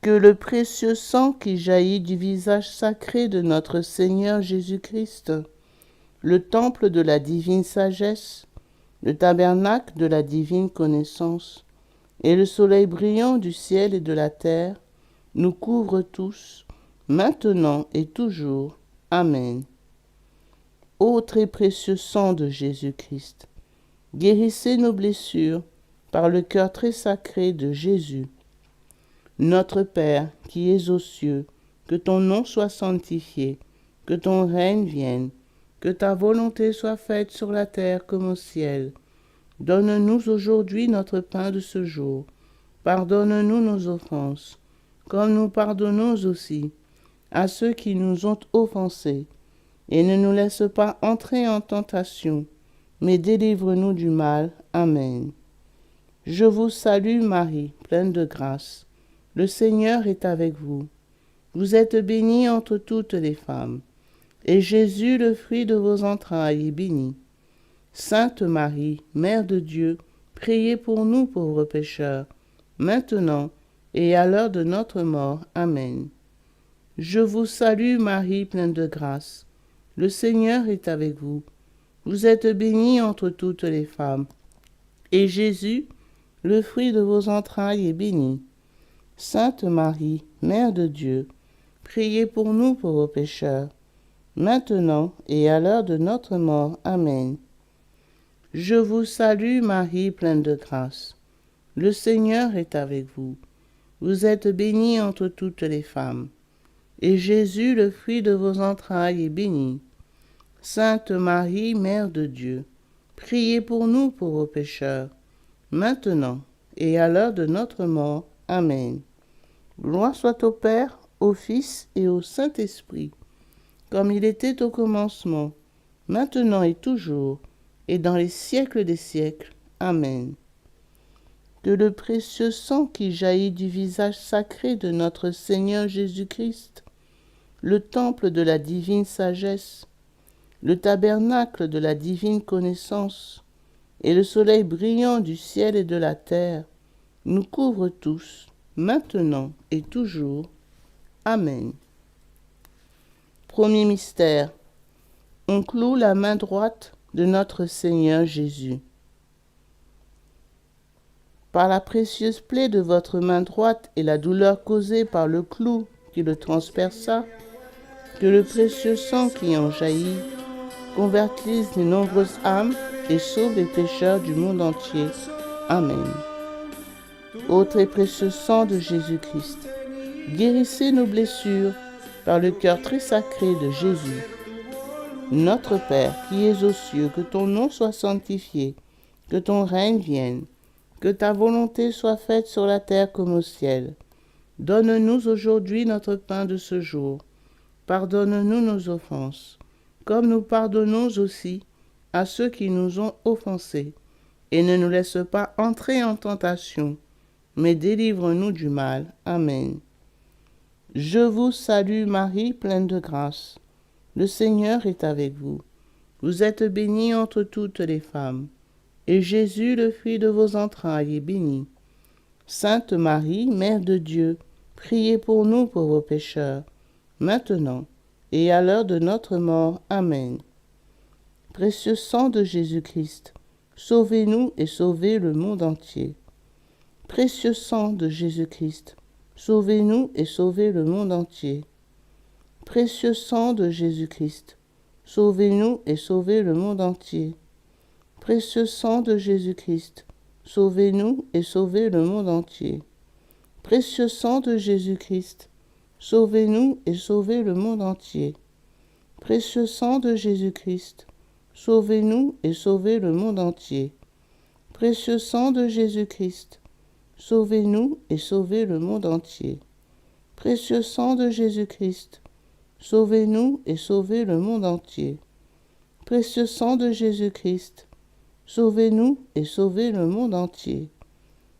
Que le précieux sang qui jaillit du visage sacré de notre Seigneur Jésus-Christ, le temple de la divine sagesse, le tabernacle de la divine connaissance, et le soleil brillant du ciel et de la terre, nous couvrent tous, maintenant et toujours. Amen. Ô très précieux sang de Jésus-Christ, guérissez nos blessures par le cœur très sacré de Jésus. Notre Père qui es aux cieux, que ton nom soit sanctifié, que ton règne vienne, que ta volonté soit faite sur la terre comme au ciel. Donne-nous aujourd'hui notre pain de ce jour. Pardonne-nous nos offenses, comme nous pardonnons aussi à ceux qui nous ont offensés. Et ne nous laisse pas entrer en tentation, mais délivre-nous du mal. Amen. Je vous salue Marie, pleine de grâce. Le Seigneur est avec vous. Vous êtes bénie entre toutes les femmes, et Jésus, le fruit de vos entrailles, est béni. Sainte Marie, Mère de Dieu, priez pour nous pauvres pécheurs, maintenant et à l'heure de notre mort. Amen. Je vous salue Marie, pleine de grâce. Le Seigneur est avec vous. Vous êtes bénie entre toutes les femmes, et Jésus, le fruit de vos entrailles, est béni. Sainte Marie, Mère de Dieu, priez pour nous pauvres pécheurs, maintenant et à l'heure de notre mort. Amen. Je vous salue Marie, pleine de grâce. Le Seigneur est avec vous. Vous êtes bénie entre toutes les femmes, et Jésus, le fruit de vos entrailles, est béni. Sainte Marie, Mère de Dieu, priez pour nous pauvres pécheurs, maintenant et à l'heure de notre mort. Amen. Gloire soit au Père, au Fils et au Saint-Esprit, comme il était au commencement, maintenant et toujours, et dans les siècles des siècles. Amen. Que le précieux sang qui jaillit du visage sacré de notre Seigneur Jésus-Christ, le temple de la divine sagesse, le tabernacle de la divine connaissance, et le soleil brillant du ciel et de la terre, nous couvrent tous, maintenant et toujours. Amen. Premier mystère. On cloue la main droite de notre Seigneur Jésus. Par la précieuse plaie de votre main droite et la douleur causée par le clou qui le transperça, que le précieux sang qui en jaillit convertisse les nombreuses âmes et sauve les pécheurs du monde entier. Amen. Ô très précieux sang de Jésus-Christ, guérissez nos blessures par le cœur très sacré de Jésus. Notre Père, qui es aux cieux, que ton nom soit sanctifié, que ton règne vienne, que ta volonté soit faite sur la terre comme au ciel. Donne-nous aujourd'hui notre pain de ce jour. Pardonne-nous nos offenses, comme nous pardonnons aussi à ceux qui nous ont offensés. Et ne nous laisse pas entrer en tentation, mais délivre-nous du mal. Amen. Je vous salue Marie, pleine de grâce. Le Seigneur est avec vous. Vous êtes bénie entre toutes les femmes, et Jésus, le fruit de vos entrailles, est béni. Sainte Marie, Mère de Dieu, priez pour nous pauvres pécheurs, maintenant et à l'heure de notre mort. Amen. Précieux sang de Jésus-Christ, sauvez-nous et sauvez le monde entier. Précieux sang de Jésus-Christ, sauvez-nous et sauvez le monde entier. Précieux sang de Jésus-Christ, sauvez-nous et sauvez le monde entier. Précieux sang de Jésus-Christ, sauvez-nous et sauvez le monde entier. Précieux sang de Jésus-Christ, sauvez-nous et sauvez le monde entier. Précieux sang de Jésus-Christ, sauvez-nous et sauvez le monde entier. Précieux sang de Jésus-Christ, sauvez-nous et sauvez le monde entier. Précieux sang de Jésus-Christ, sauvez-nous et sauvez le monde entier. Précieux sang de Jésus-Christ, sauvez-nous et sauvez le monde entier.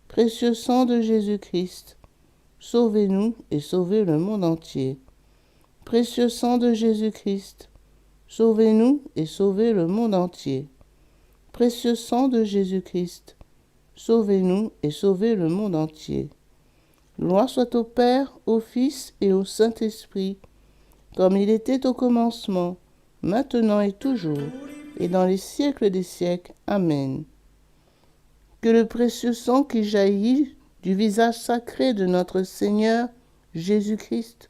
Précieux sang de Jésus-Christ, sauvez-nous et sauvez le monde entier. Précieux sang de Jésus-Christ, sauvez-nous et sauvez le monde entier. Précieux sang de Jésus-Christ, sauvez-nous et sauvez le monde entier. Gloire soit au Père, au Fils et au Saint-Esprit, comme il était au commencement, maintenant et toujours, et dans les siècles des siècles. Amen. Que le précieux sang qui jaillit du visage sacré de notre Seigneur Jésus-Christ,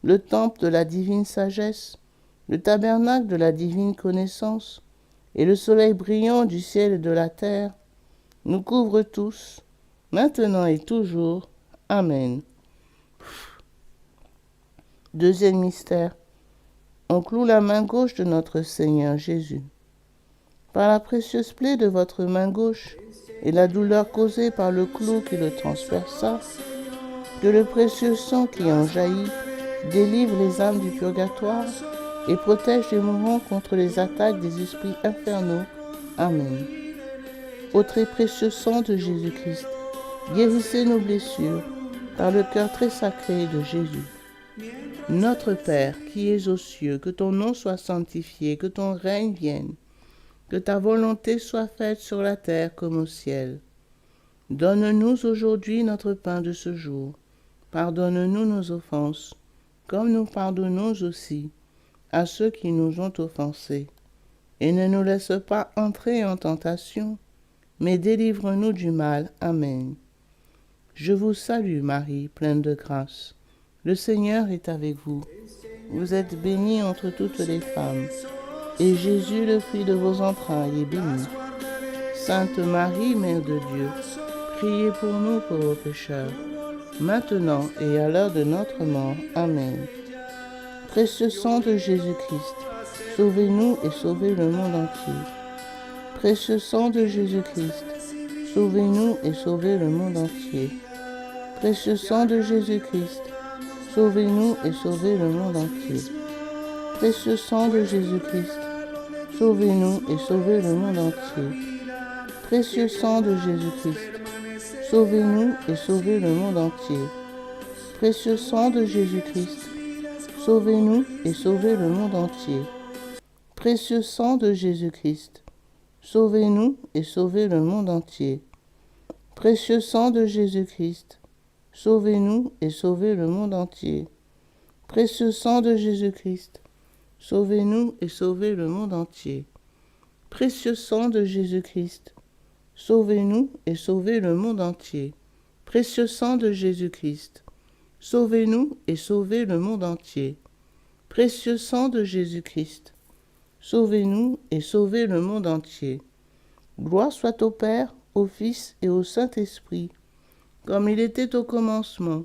le temple de la divine sagesse, le tabernacle de la divine connaissance, et le soleil brillant du ciel et de la terre, nous couvre tous, maintenant et toujours. Amen. Deuxième mystère. On cloue la main gauche de notre Seigneur Jésus. Par la précieuse plaie de votre main gauche et la douleur causée par le clou qui le transperça, que le précieux sang qui en jaillit délivre les âmes du purgatoire et protège les mourants contre les attaques des esprits infernaux. Amen. Ô très précieux sang de Jésus-Christ, guérissez nos blessures par le cœur très sacré de Jésus. Notre Père, qui es aux cieux, que ton nom soit sanctifié, que ton règne vienne, que ta volonté soit faite sur la terre comme au ciel. Donne-nous aujourd'hui notre pain de ce jour. Pardonne-nous nos offenses, comme nous pardonnons aussi à ceux qui nous ont offensés. Et ne nous laisse pas entrer en tentation, mais délivre-nous du mal. Amen. Je vous salue Marie, pleine de grâce. Le Seigneur est avec vous. Vous êtes bénie entre toutes les femmes, et Jésus, le fruit de vos entrailles, est béni. Sainte Marie, Mère de Dieu, priez pour nous pauvres pécheurs, maintenant et à l'heure de notre mort. Amen. Précieux sang de Jésus-Christ, sauvez-nous et sauvez le monde entier. Précieux sang de Jésus-Christ, sauvez-nous et sauvez le monde entier. Précieux sang de Jésus-Christ, sauvez-nous et sauvez le monde entier. Précieux sang de Jésus-Christ, sauvez-nous et sauvez le monde entier. Précieux sang de Jésus-Christ, sauvez-nous et sauvez le monde entier. Précieux sang de Jésus-Christ, sauvez-nous et sauvez le monde entier. Précieux sang de Jésus-Christ, sauvez-nous et sauvez le monde entier. Précieux sang de Jésus-Christ, sauvez-nous et sauvez le monde entier. Précieux sang de Jésus-Christ, sauvez-nous et sauvez le monde entier. Précieux sang de Jésus-Christ, sauvez-nous et sauvez le monde entier. Précieux sang de Jésus-Christ, sauvez-nous et sauvez le monde entier. Précieux sang de Jésus-Christ, sauvez-nous et sauvez le monde entier. Gloire soit au Père, au Fils et au Saint-Esprit, comme il était au commencement,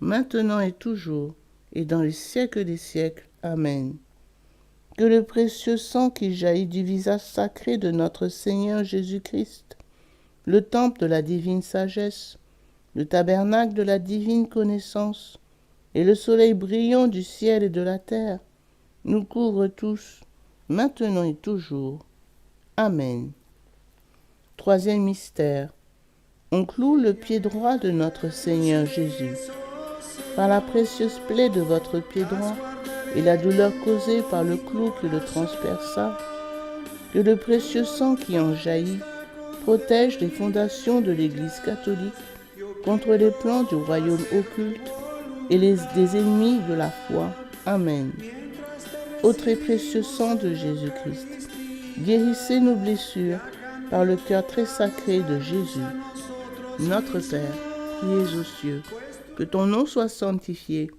maintenant et toujours, et dans les siècles des siècles. Amen. que le précieux sang qui jaillit du visage sacré de notre Seigneur Jésus-Christ, le temple de la divine sagesse, le tabernacle de la divine connaissance, et le soleil brillant du ciel et de la terre, nous couvrent tous, maintenant et toujours. Amen. Troisième mystère. On cloue le pied droit de notre Seigneur Jésus. Par la précieuse plaie de votre pied droit et la douleur causée par le clou qui le transperça, que le précieux sang qui en jaillit protège les fondations de l'Église catholique contre les plans du royaume occulte et des ennemis de la foi. Amen. Ô très précieux sang de Jésus-Christ, guérissez nos blessures par le cœur très sacré de Jésus. Notre Père, qui es aux cieux, que ton nom soit sanctifié,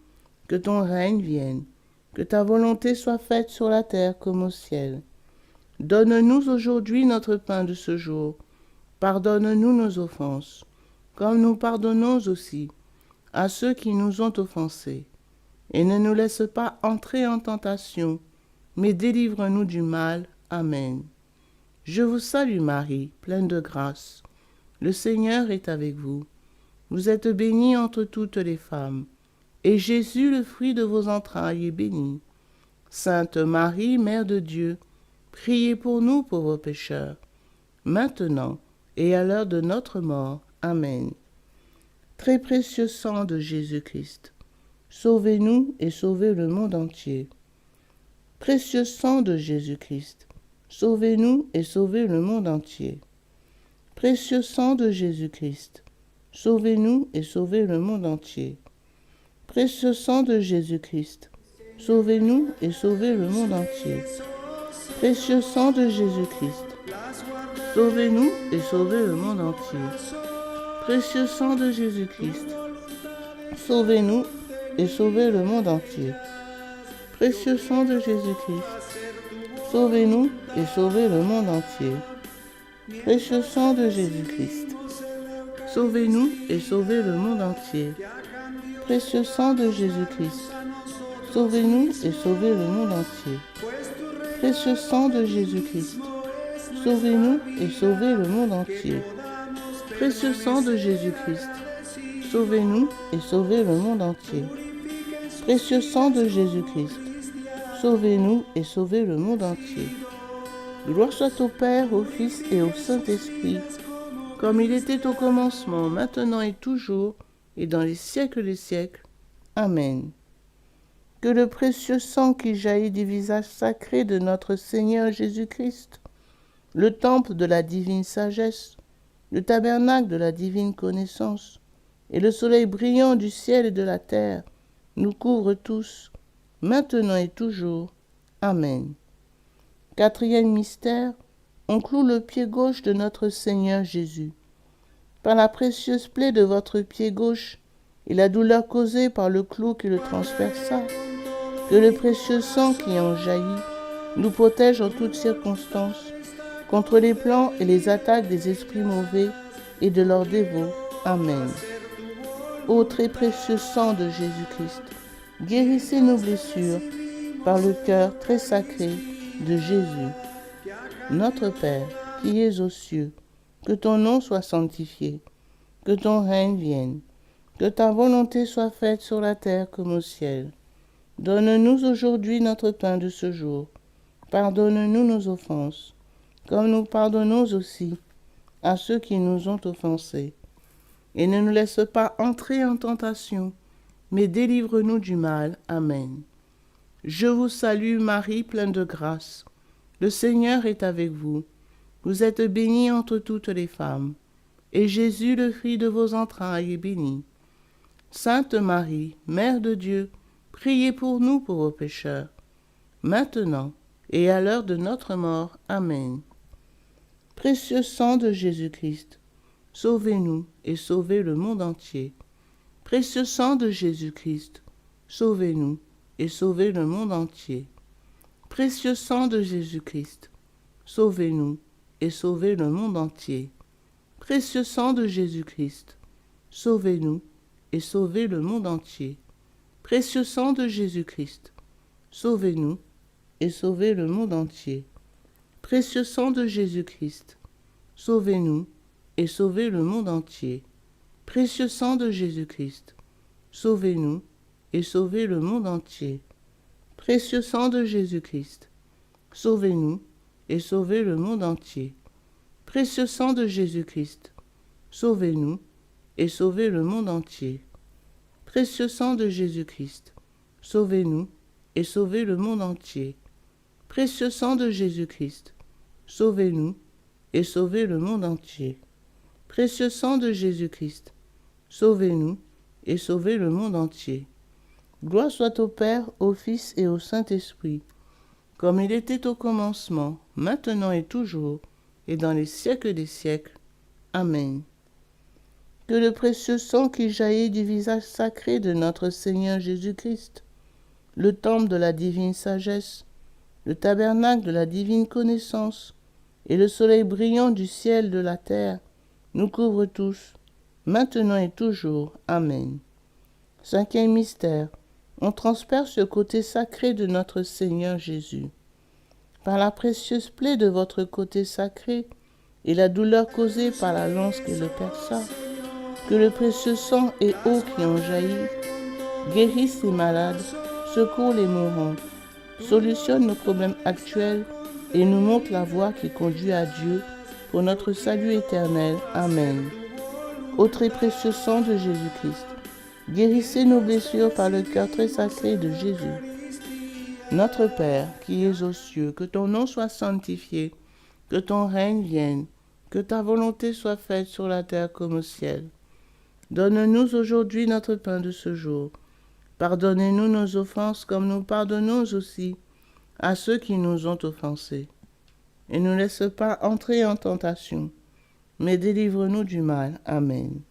que ton règne vienne, que ta volonté soit faite sur la terre comme au ciel. Donne-nous aujourd'hui notre pain de ce jour. Pardonne-nous nos offenses, comme nous pardonnons aussi à ceux qui nous ont offensés. Et ne nous laisse pas entrer en tentation, mais délivre-nous du mal. Amen. Je vous salue Marie, pleine de grâce. Le Seigneur est avec vous. Vous êtes bénie entre toutes les femmes, et Jésus, le fruit de vos entrailles, est béni. Sainte Marie, Mère de Dieu, priez pour nous pauvres pécheurs, maintenant et à l'heure de notre mort. Amen. Très précieux sang de Jésus-Christ, sauvez-nous et sauvez le monde entier. Précieux sang de Jésus-Christ, sauvez-nous et sauvez le monde entier. Précieux sang de Jésus-Christ, sauvez-nous et sauvez le monde entier. Précieux sang de Jésus-Christ, sauvez-nous et sauvez le monde entier. Précieux sang de Jésus-Christ, sauvez-nous et sauvez le monde entier. Précieux sang de Jésus-Christ, sauvez-nous et sauvez le monde entier. Précieux sang de Jésus-Christ, sauvez-nous et sauvez le monde entier. Précieux sang de Jésus-Christ, sauvez-nous et sauvez le monde entier. Précieux sang de Jésus-Christ, sauvez-nous et sauvez le monde entier. Précieux sang de Jésus-Christ, sauvez-nous et sauvez le monde entier. Précieux sang de Jésus-Christ, sauvez-nous et sauvez le monde entier. Précieux sang de Jésus-Christ, sauvez-nous et sauvez le monde entier. Gloire soit au Père, au Fils et au Saint-Esprit, comme il était au commencement, maintenant et toujours, et dans les siècles des siècles. Amen. Que le précieux sang qui jaillit du visage sacré de notre Seigneur Jésus-Christ, le temple de la divine sagesse, le tabernacle de la divine connaissance, et le soleil brillant du ciel et de la terre, nous couvrent tous, maintenant et toujours. Amen. Quatrième mystère, on cloue le pied gauche de notre Seigneur Jésus. Par la précieuse plaie de votre pied gauche et la douleur causée par le clou qui le transperça, que le précieux sang qui en jaillit nous protège en toutes circonstances contre les plans et les attaques des esprits mauvais et de leurs dévots. Amen. Ô très précieux sang de Jésus-Christ, guérissez nos blessures par le cœur très sacré de Jésus. Notre Père, qui es aux cieux, que ton nom soit sanctifié, que ton règne vienne, que ta volonté soit faite sur la terre comme au ciel. Donne-nous aujourd'hui notre pain de ce jour. Pardonne-nous nos offenses, comme nous pardonnons aussi à ceux qui nous ont offensés. Et ne nous laisse pas entrer en tentation, mais délivre-nous du mal. Amen. Je vous salue Marie, pleine de grâce. Le Seigneur est avec vous. Vous êtes bénie entre toutes les femmes, et Jésus, le fruit de vos entrailles, est béni. Sainte Marie, Mère de Dieu, priez pour nous pauvres pécheurs, maintenant et à l'heure de notre mort. Amen. Précieux sang de Jésus-Christ, sauvez-nous et sauvez le monde entier. Précieux sang de Jésus-Christ, sauvez-nous et sauvez le monde entier. Précieux sang de Jésus-Christ, sauvez-nous et sauvez le monde entier. Précieux sang de Jésus-Christ, sauvez-nous et sauvez le monde entier. Précieux sang de Jésus-Christ, sauvez-nous et sauvez le monde entier. Précieux sang de Jésus-Christ, sauvez-nous et sauvez le monde entier. Précieux sang de Jésus-Christ, sauvez-nous et sauvez le monde entier. Précieux sang de Jésus-Christ, sauvez-nous et sauvez le monde entier. Précieux sang de Jésus-Christ, sauvez-nous et sauvez le monde entier. Précieux sang de Jésus-Christ, sauvez-nous et sauvez le monde entier. Précieux sang de Jésus-Christ, sauvez-nous et sauvez le monde entier. Précieux sang de Jésus-Christ, sauvez-nous et sauvez le monde entier. Gloire soit au Père, au Fils et au Saint-Esprit, comme il était au commencement, maintenant et toujours, et dans les siècles des siècles. Amen. Que le précieux sang qui jaillit du visage sacré de notre Seigneur Jésus-Christ, le temple de la divine sagesse, le tabernacle de la divine connaissance, et le soleil brillant du ciel de la terre, nous couvre tous, maintenant et toujours. Amen. Cinquième mystère, on transperce le côté sacré de notre Seigneur Jésus. Par la précieuse plaie de votre côté sacré et la douleur causée par la lance qui le perça, que le précieux sang et eau qui en jaillit guérissent les malades, secourent les mourants, solutionnent nos problèmes actuels et nous montre la voie qui conduit à Dieu pour notre salut éternel. Amen. Ô très précieux sang de Jésus-Christ, guérissez nos blessures par le cœur très sacré de Jésus. Notre Père, qui es aux cieux, que ton nom soit sanctifié, que ton règne vienne, que ta volonté soit faite sur la terre comme au ciel. Donne-nous aujourd'hui notre pain de ce jour. Pardonnez-nous nos offenses comme nous pardonnons aussi à ceux qui nous ont offensés. Et ne nous laisse pas entrer en tentation, mais délivre-nous du mal. Amen.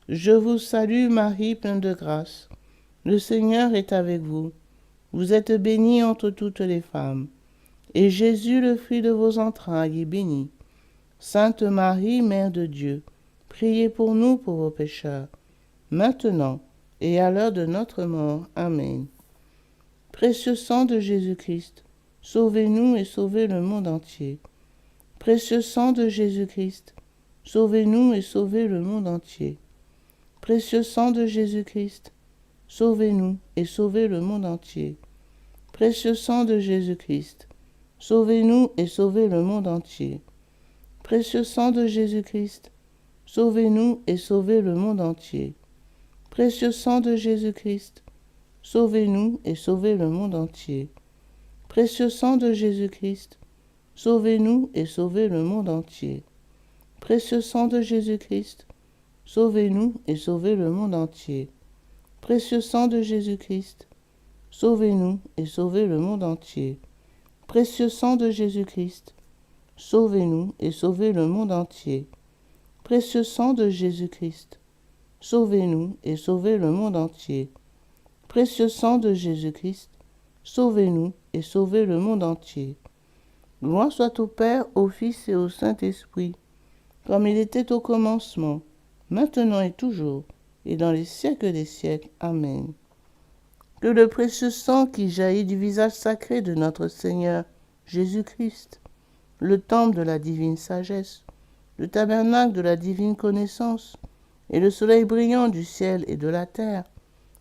Je vous salue Marie, pleine de grâce. Le Seigneur est avec vous. Vous êtes bénie entre toutes les femmes. Et Jésus, le fruit de vos entrailles, est béni. Sainte Marie, Mère de Dieu, priez pour nous pauvres pécheurs, maintenant et à l'heure de notre mort. Amen. Précieux sang de Jésus-Christ, sauvez-nous et sauvez le monde entier. Précieux sang de Jésus-Christ, sauvez-nous et sauvez le monde entier. Précieux sang de Jésus-Christ, sauvez-nous et sauvez le monde entier. Précieux sang de Jésus-Christ, sauvez-nous et sauvez le monde entier. Précieux sang de Jésus-Christ, sauvez-nous et sauvez le monde entier. Précieux sang de Jésus-Christ, sauvez-nous et sauvez le monde entier. Précieux sang de Jésus-Christ, sauvez-nous et sauvez le monde entier. Précieux sang de Jésus-Christ, sauvez-nous et sauvez le monde entier. Précieux sang de Jésus-Christ, sauvez-nous et sauvez le monde entier. Précieux sang de Jésus-Christ, sauvez-nous et sauvez le monde entier. Précieux sang de Jésus-Christ, sauvez-nous et sauvez le monde entier. Précieux sang de Jésus-Christ, sauvez-nous et sauvez le monde entier. Gloire soit au Père, au Fils et au Saint-Esprit, comme il était au commencement, maintenant et toujours, et dans les siècles des siècles. Amen. Que le précieux sang qui jaillit du visage sacré de notre Seigneur Jésus-Christ, le temple de la divine sagesse, le tabernacle de la divine connaissance, et le soleil brillant du ciel et de la terre,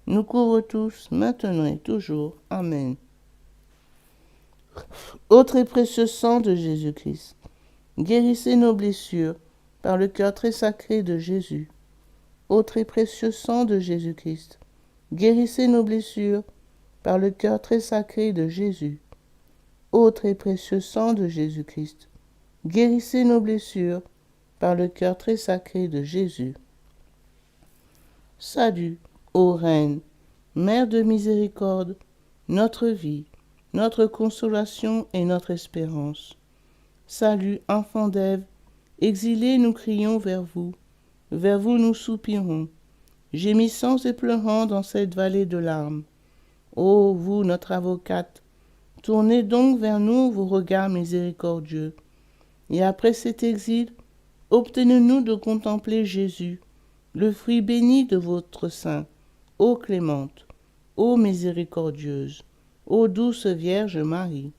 nous couvre tous, maintenant et toujours. Amen. Ô très précieux sang de Jésus-Christ, guérissez nos blessures par le cœur très sacré de Jésus. Ô très précieux sang de Jésus-Christ, guérissez nos blessures par le cœur très sacré de Jésus. Ô très précieux sang de Jésus-Christ, guérissez nos blessures par le cœur très sacré de Jésus. Salut, ô Reine, Mère de miséricorde, notre vie, notre consolation et notre espérance. Salut, enfant d'Ève, exilés nous crions vers vous nous soupirons, gémissant et pleurant dans cette vallée de larmes. Ô vous, notre avocate, tournez donc vers nous vos regards miséricordieux, et après cet exil, obtenez-nous de contempler Jésus, le fruit béni de votre sein, ô clémente, ô miséricordieuse, ô douce Vierge Marie.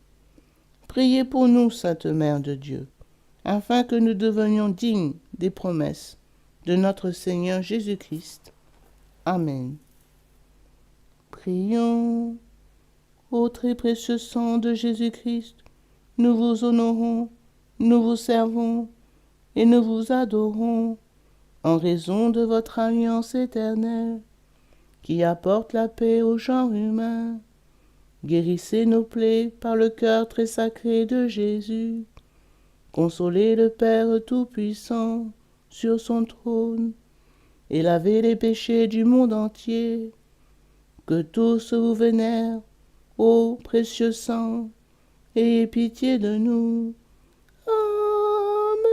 Priez pour nous, Sainte Mère de Dieu, afin que nous devenions dignes des promesses de notre Seigneur Jésus-Christ. Amen. Prions. Ô très précieux sang de Jésus-Christ, nous vous honorons, nous vous servons et nous vous adorons en raison de votre alliance éternelle qui apporte la paix au genre humain. Guérissez nos plaies par le cœur très sacré de Jésus. Consolez le Père Tout-Puissant sur son trône et lavez les péchés du monde entier. Que tous vous vénèrent, ô précieux sang, ayez pitié de nous. Amen.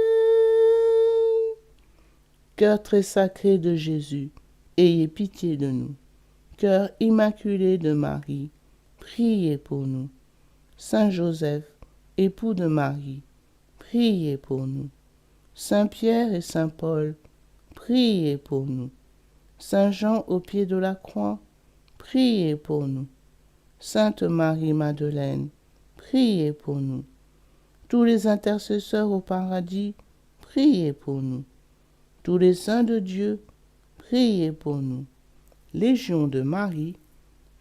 Cœur très sacré de Jésus, ayez pitié de nous. Cœur immaculé de Marie, priez pour nous. Saint Joseph, époux de Marie, priez pour nous. Saint Pierre et Saint Paul, priez pour nous. Saint Jean au pied de la croix, priez pour nous. Sainte Marie-Madeleine, priez pour nous. Tous les intercesseurs au paradis, priez pour nous. Tous les saints de Dieu, priez pour nous. Légion de Marie,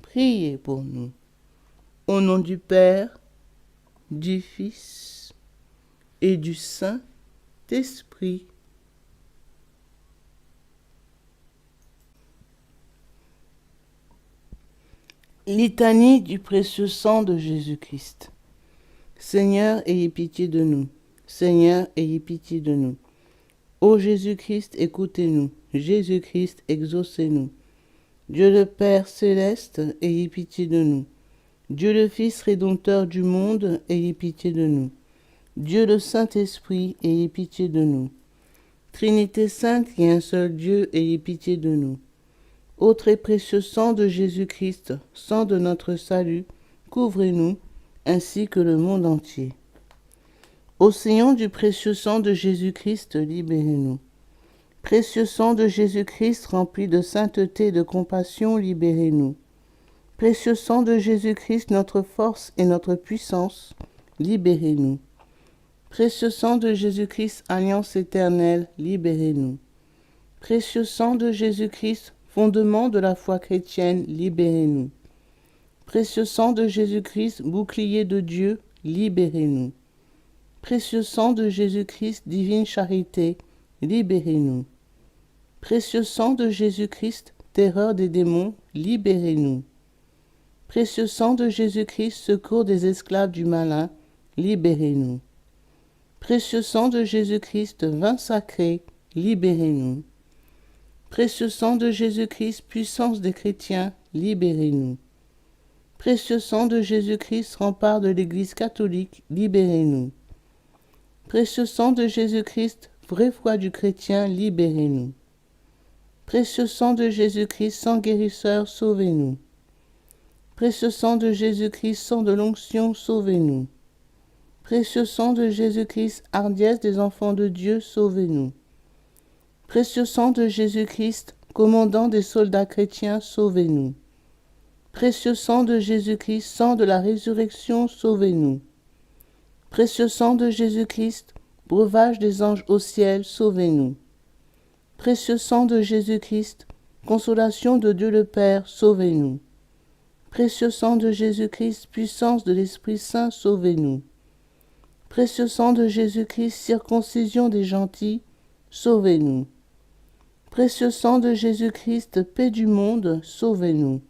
priez pour nous. Au nom du Père, du Fils et du Saint-Esprit. Litanie du précieux sang de Jésus-Christ. Seigneur, ayez pitié de nous. Seigneur, ayez pitié de nous. Ô Jésus-Christ, écoutez-nous. Jésus-Christ, exaucez-nous. Dieu le Père céleste, ayez pitié de nous. Dieu le Fils rédempteur du monde, ayez pitié de nous. Dieu le Saint-Esprit, ayez pitié de nous. Trinité sainte et un seul Dieu, ayez pitié de nous. Ô très précieux sang de Jésus-Christ, sang de notre salut, couvrez-nous, ainsi que le monde entier. Océan du précieux sang de Jésus-Christ, libérez-nous. Précieux sang de Jésus-Christ, rempli de sainteté et de compassion, libérez-nous. Précieux sang de Jésus-Christ, notre force et notre puissance, libérez-nous. Précieux sang de Jésus-Christ, alliance éternelle, libérez-nous. Précieux sang de Jésus-Christ, fondement de la foi chrétienne, libérez-nous. Précieux sang de Jésus-Christ, bouclier de Dieu, libérez-nous. Précieux sang de Jésus-Christ, divine charité, libérez-nous. Précieux sang de Jésus-Christ, terreur des démons, libérez-nous. Précieux sang de Jésus-Christ, secours des esclaves du malin, libérez-nous. Précieux sang de Jésus-Christ, vin sacré, libérez-nous. Précieux sang de Jésus-Christ, puissance des chrétiens, libérez-nous. Précieux sang de Jésus-Christ, rempart de l'Église catholique, libérez-nous. Précieux sang de Jésus-Christ, vraie foi du chrétien, libérez-nous. Précieux sang de Jésus-Christ, sang guérisseur, sauvez-nous. Précieux sang de Jésus-Christ, sang de l'onction, sauvez-nous. Précieux sang de Jésus-Christ, hardiesse des enfants de Dieu, sauvez-nous. Précieux sang de Jésus-Christ, commandant des soldats chrétiens, sauvez-nous. Précieux sang de Jésus-Christ, sang de la résurrection, sauvez-nous. Précieux sang de Jésus-Christ, breuvage des anges au ciel, sauvez-nous. Précieux sang de Jésus-Christ, consolation de Dieu le Père, sauvez-nous. Précieux sang de Jésus-Christ, puissance de l'Esprit Saint, sauvez-nous. Précieux sang de Jésus-Christ, circoncision des gentils, sauvez-nous. Précieux sang de Jésus-Christ, paix du monde, sauvez-nous.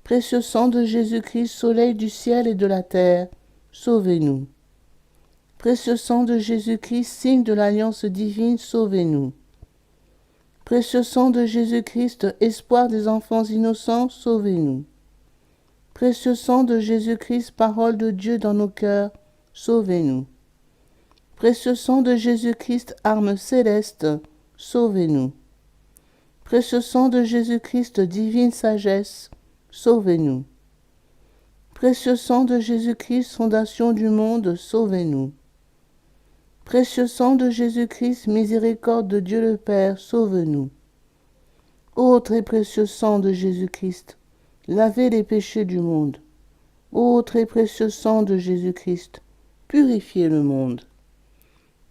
Précieux sang de Jésus-Christ, soleil du ciel et de la terre, sauvez-nous. Précieux sang de Jésus-Christ, signe de l'alliance divine, sauvez-nous. Précieux sang de Jésus-Christ, espoir des enfants innocents, sauvez-nous. Précieux sang de Jésus-Christ, parole de Dieu dans nos cœurs, sauvez-nous. Précieux sang de Jésus-Christ, arme céleste, sauvez-nous. Précieux sang de Jésus-Christ, divine sagesse, sauvez-nous. Précieux sang de Jésus-Christ, fondation du monde, sauvez-nous. Précieux sang de Jésus-Christ, miséricorde de Dieu le Père, sauve-nous. Ô très précieux sang de Jésus-Christ, lavez les péchés du monde, Ô très précieux sang de Jésus-Christ, purifiez le monde.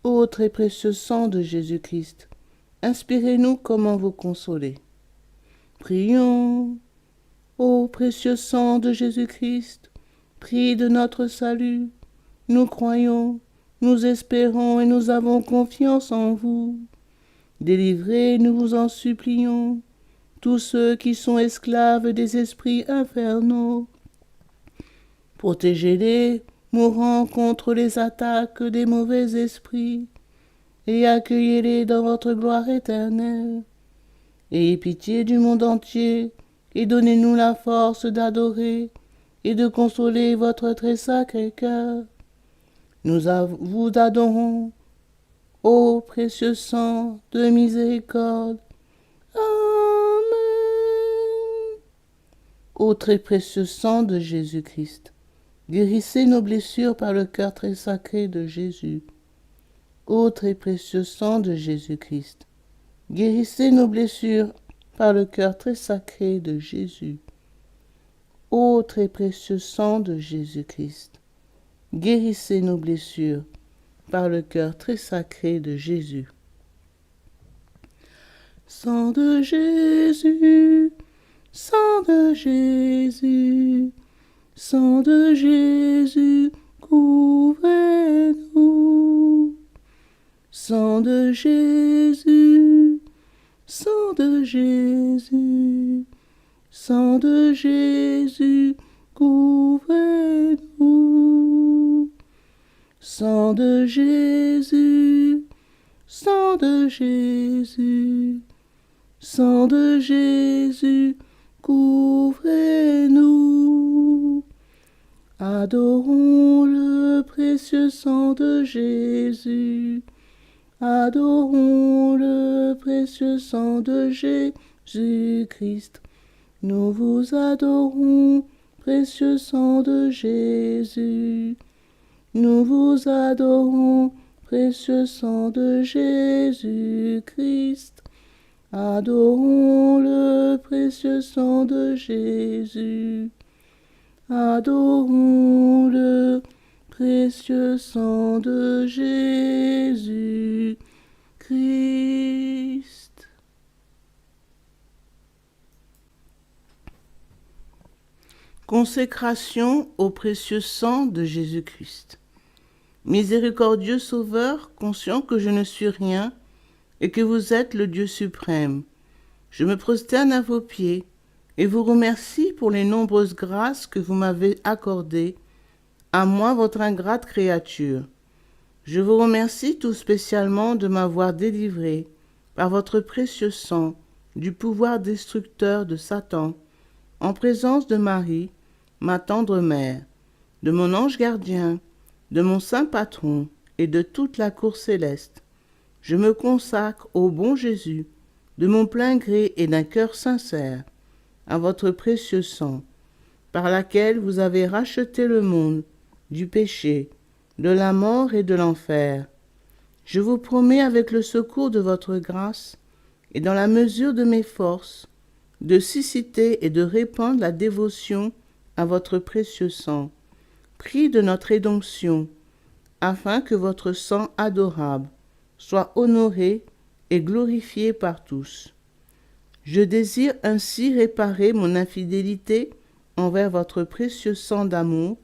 Ô très précieux sang de Jésus-Christ, inspirez-nous comment vous consoler. Prions. Ô précieux sang de Jésus-Christ, prix de notre salut, nous croyons, nous espérons et nous avons confiance en vous. Délivrez, nous vous en supplions, tous ceux qui sont esclaves des esprits infernaux. Protégez-les, mourant contre les attaques des mauvais esprits, et accueillez-les dans votre gloire éternelle. Ayez pitié du monde entier, et donnez-nous la force d'adorer et de consoler votre très sacré cœur. Nous vous adorons, ô précieux sang de miséricorde. Amen. Ô très précieux sang de Jésus-Christ, guérissez nos blessures par le cœur très sacré de Jésus. Ô très précieux sang de Jésus-Christ, guérissez nos blessures par le cœur très sacré de Jésus. Ô très précieux sang de Jésus-Christ, guérissez nos blessures par le cœur très sacré de Jésus. Sang de Jésus, sang de Jésus, sang de Jésus, couvrez-nous. Sang de Jésus, sang de Jésus, sang de Jésus, couvrez-nous. Sang de Jésus, sang de Jésus, sang de Jésus, couvrez-nous. Adorons le précieux sang de Jésus. Adorons le précieux sang de Jésus-Christ. Nous vous adorons, précieux sang de Jésus. Nous vous adorons, précieux sang de Jésus-Christ. Adorons le précieux sang de Jésus. Adorons le précieux sang de Jésus-Christ. Consécration au précieux sang de Jésus-Christ. Miséricordieux Sauveur, conscient que je ne suis rien et que vous êtes le Dieu suprême, je me prosterne à vos pieds et vous remercie pour les nombreuses grâces que vous m'avez accordées, à moi votre ingrate créature. Je vous remercie tout spécialement de m'avoir délivré, par votre précieux sang, du pouvoir destructeur de Satan, en présence de Marie, ma tendre mère, de mon ange gardien, de mon saint patron et de toute la cour céleste. Je me consacre au bon Jésus, de mon plein gré et d'un cœur sincère, à votre précieux sang, par laquelle vous avez racheté le monde du péché, de la mort et de l'enfer. Je vous promets avec le secours de votre grâce et dans la mesure de mes forces, de susciter et de répandre la dévotion à votre précieux sang, prix de notre rédemption, afin que votre sang adorable soit honoré et glorifié par tous. Je désire ainsi réparer mon infidélité envers votre précieux sang d'amour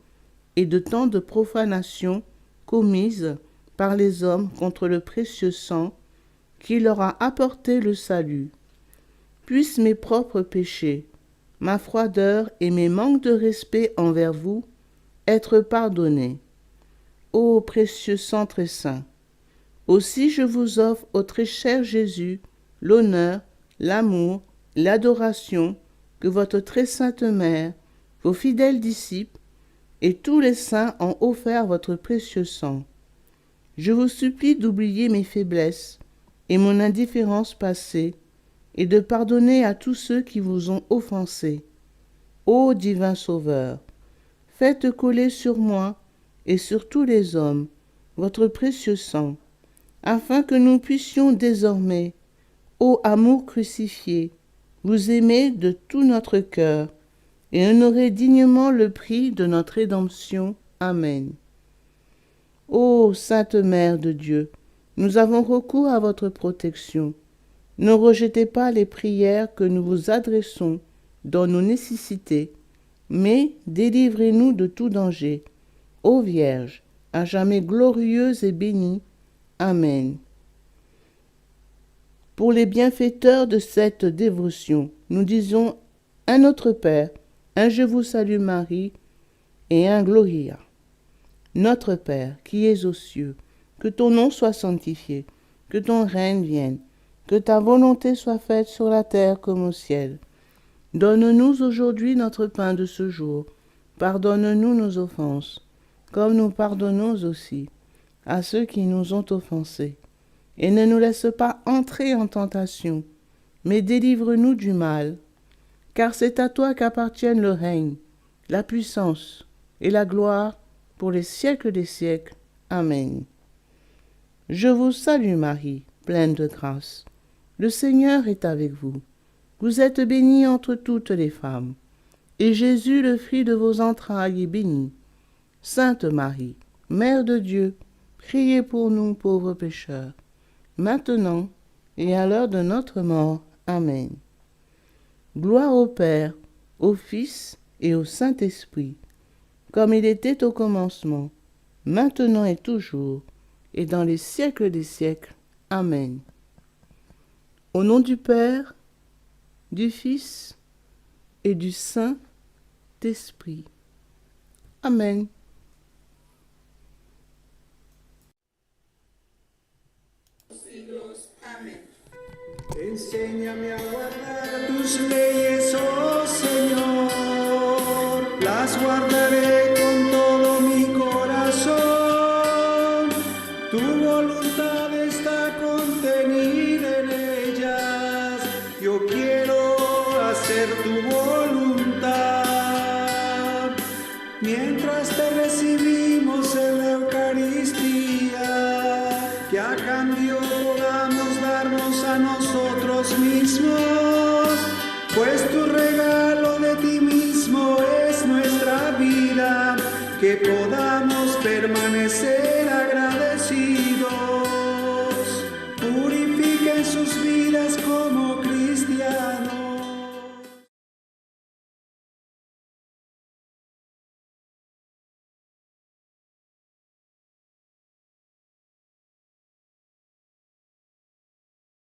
et de tant de profanations commises par les hommes contre le précieux sang qui leur a apporté le salut. Puissent mes propres péchés, ma froideur et mes manques de respect envers vous être pardonnés. Ô précieux sang très saint, aussi je vous offre au très cher Jésus l'honneur, l'amour, l'adoration que votre très sainte mère, vos fidèles disciples et tous les saints ont offert votre précieux sang. Je vous supplie d'oublier mes faiblesses et mon indifférence passée et de pardonner à tous ceux qui vous ont offensé. Ô divin Sauveur, faites coller sur moi et sur tous les hommes votre précieux sang, afin que nous puissions désormais, ô amour crucifié, vous aimer de tout notre cœur et honorer dignement le prix de notre rédemption. Amen. Ô Sainte Mère de Dieu, nous avons recours à votre protection. Ne rejetez pas les prières que nous vous adressons dans nos nécessités, mais délivrez-nous de tout danger. Ô Vierge, à jamais glorieuse et bénie. Amen. Pour les bienfaiteurs de cette dévotion, nous disons un Notre Père, un Je vous salue Marie et un Gloria. Notre Père, qui es aux cieux, que ton nom soit sanctifié, que ton règne vienne, que ta volonté soit faite sur la terre comme au ciel. Donne-nous aujourd'hui notre pain de ce jour. Pardonne-nous nos offenses, comme nous pardonnons aussi à ceux qui nous ont offensés. Et ne nous laisse pas entrer en tentation, mais délivre-nous du mal. Car c'est à toi qu'appartiennent le règne, la puissance et la gloire pour les siècles des siècles. Amen. Je vous salue Marie, pleine de grâce. Le Seigneur est avec vous. Vous êtes bénie entre toutes les femmes, et Jésus, le fruit de vos entrailles, est béni. Sainte Marie, Mère de Dieu, priez pour nous pauvres pécheurs, maintenant et à l'heure de notre mort. Amen. Gloire au Père, au Fils et au Saint-Esprit, comme il était au commencement, maintenant et toujours, et dans les siècles des siècles. Amen. Au nom du Père, du Fils et du Saint-Esprit. Amen. Enséñame a guardar tus leyes, oh Señor, las guardaré con todo mi corazón. Tu voluntad está contenida en ellas, yo quiero hacer tu voluntad. Mientras te recibimos en la Eucaristía, que a cambio podamos darnos a nosotros mismos, pues tu regalo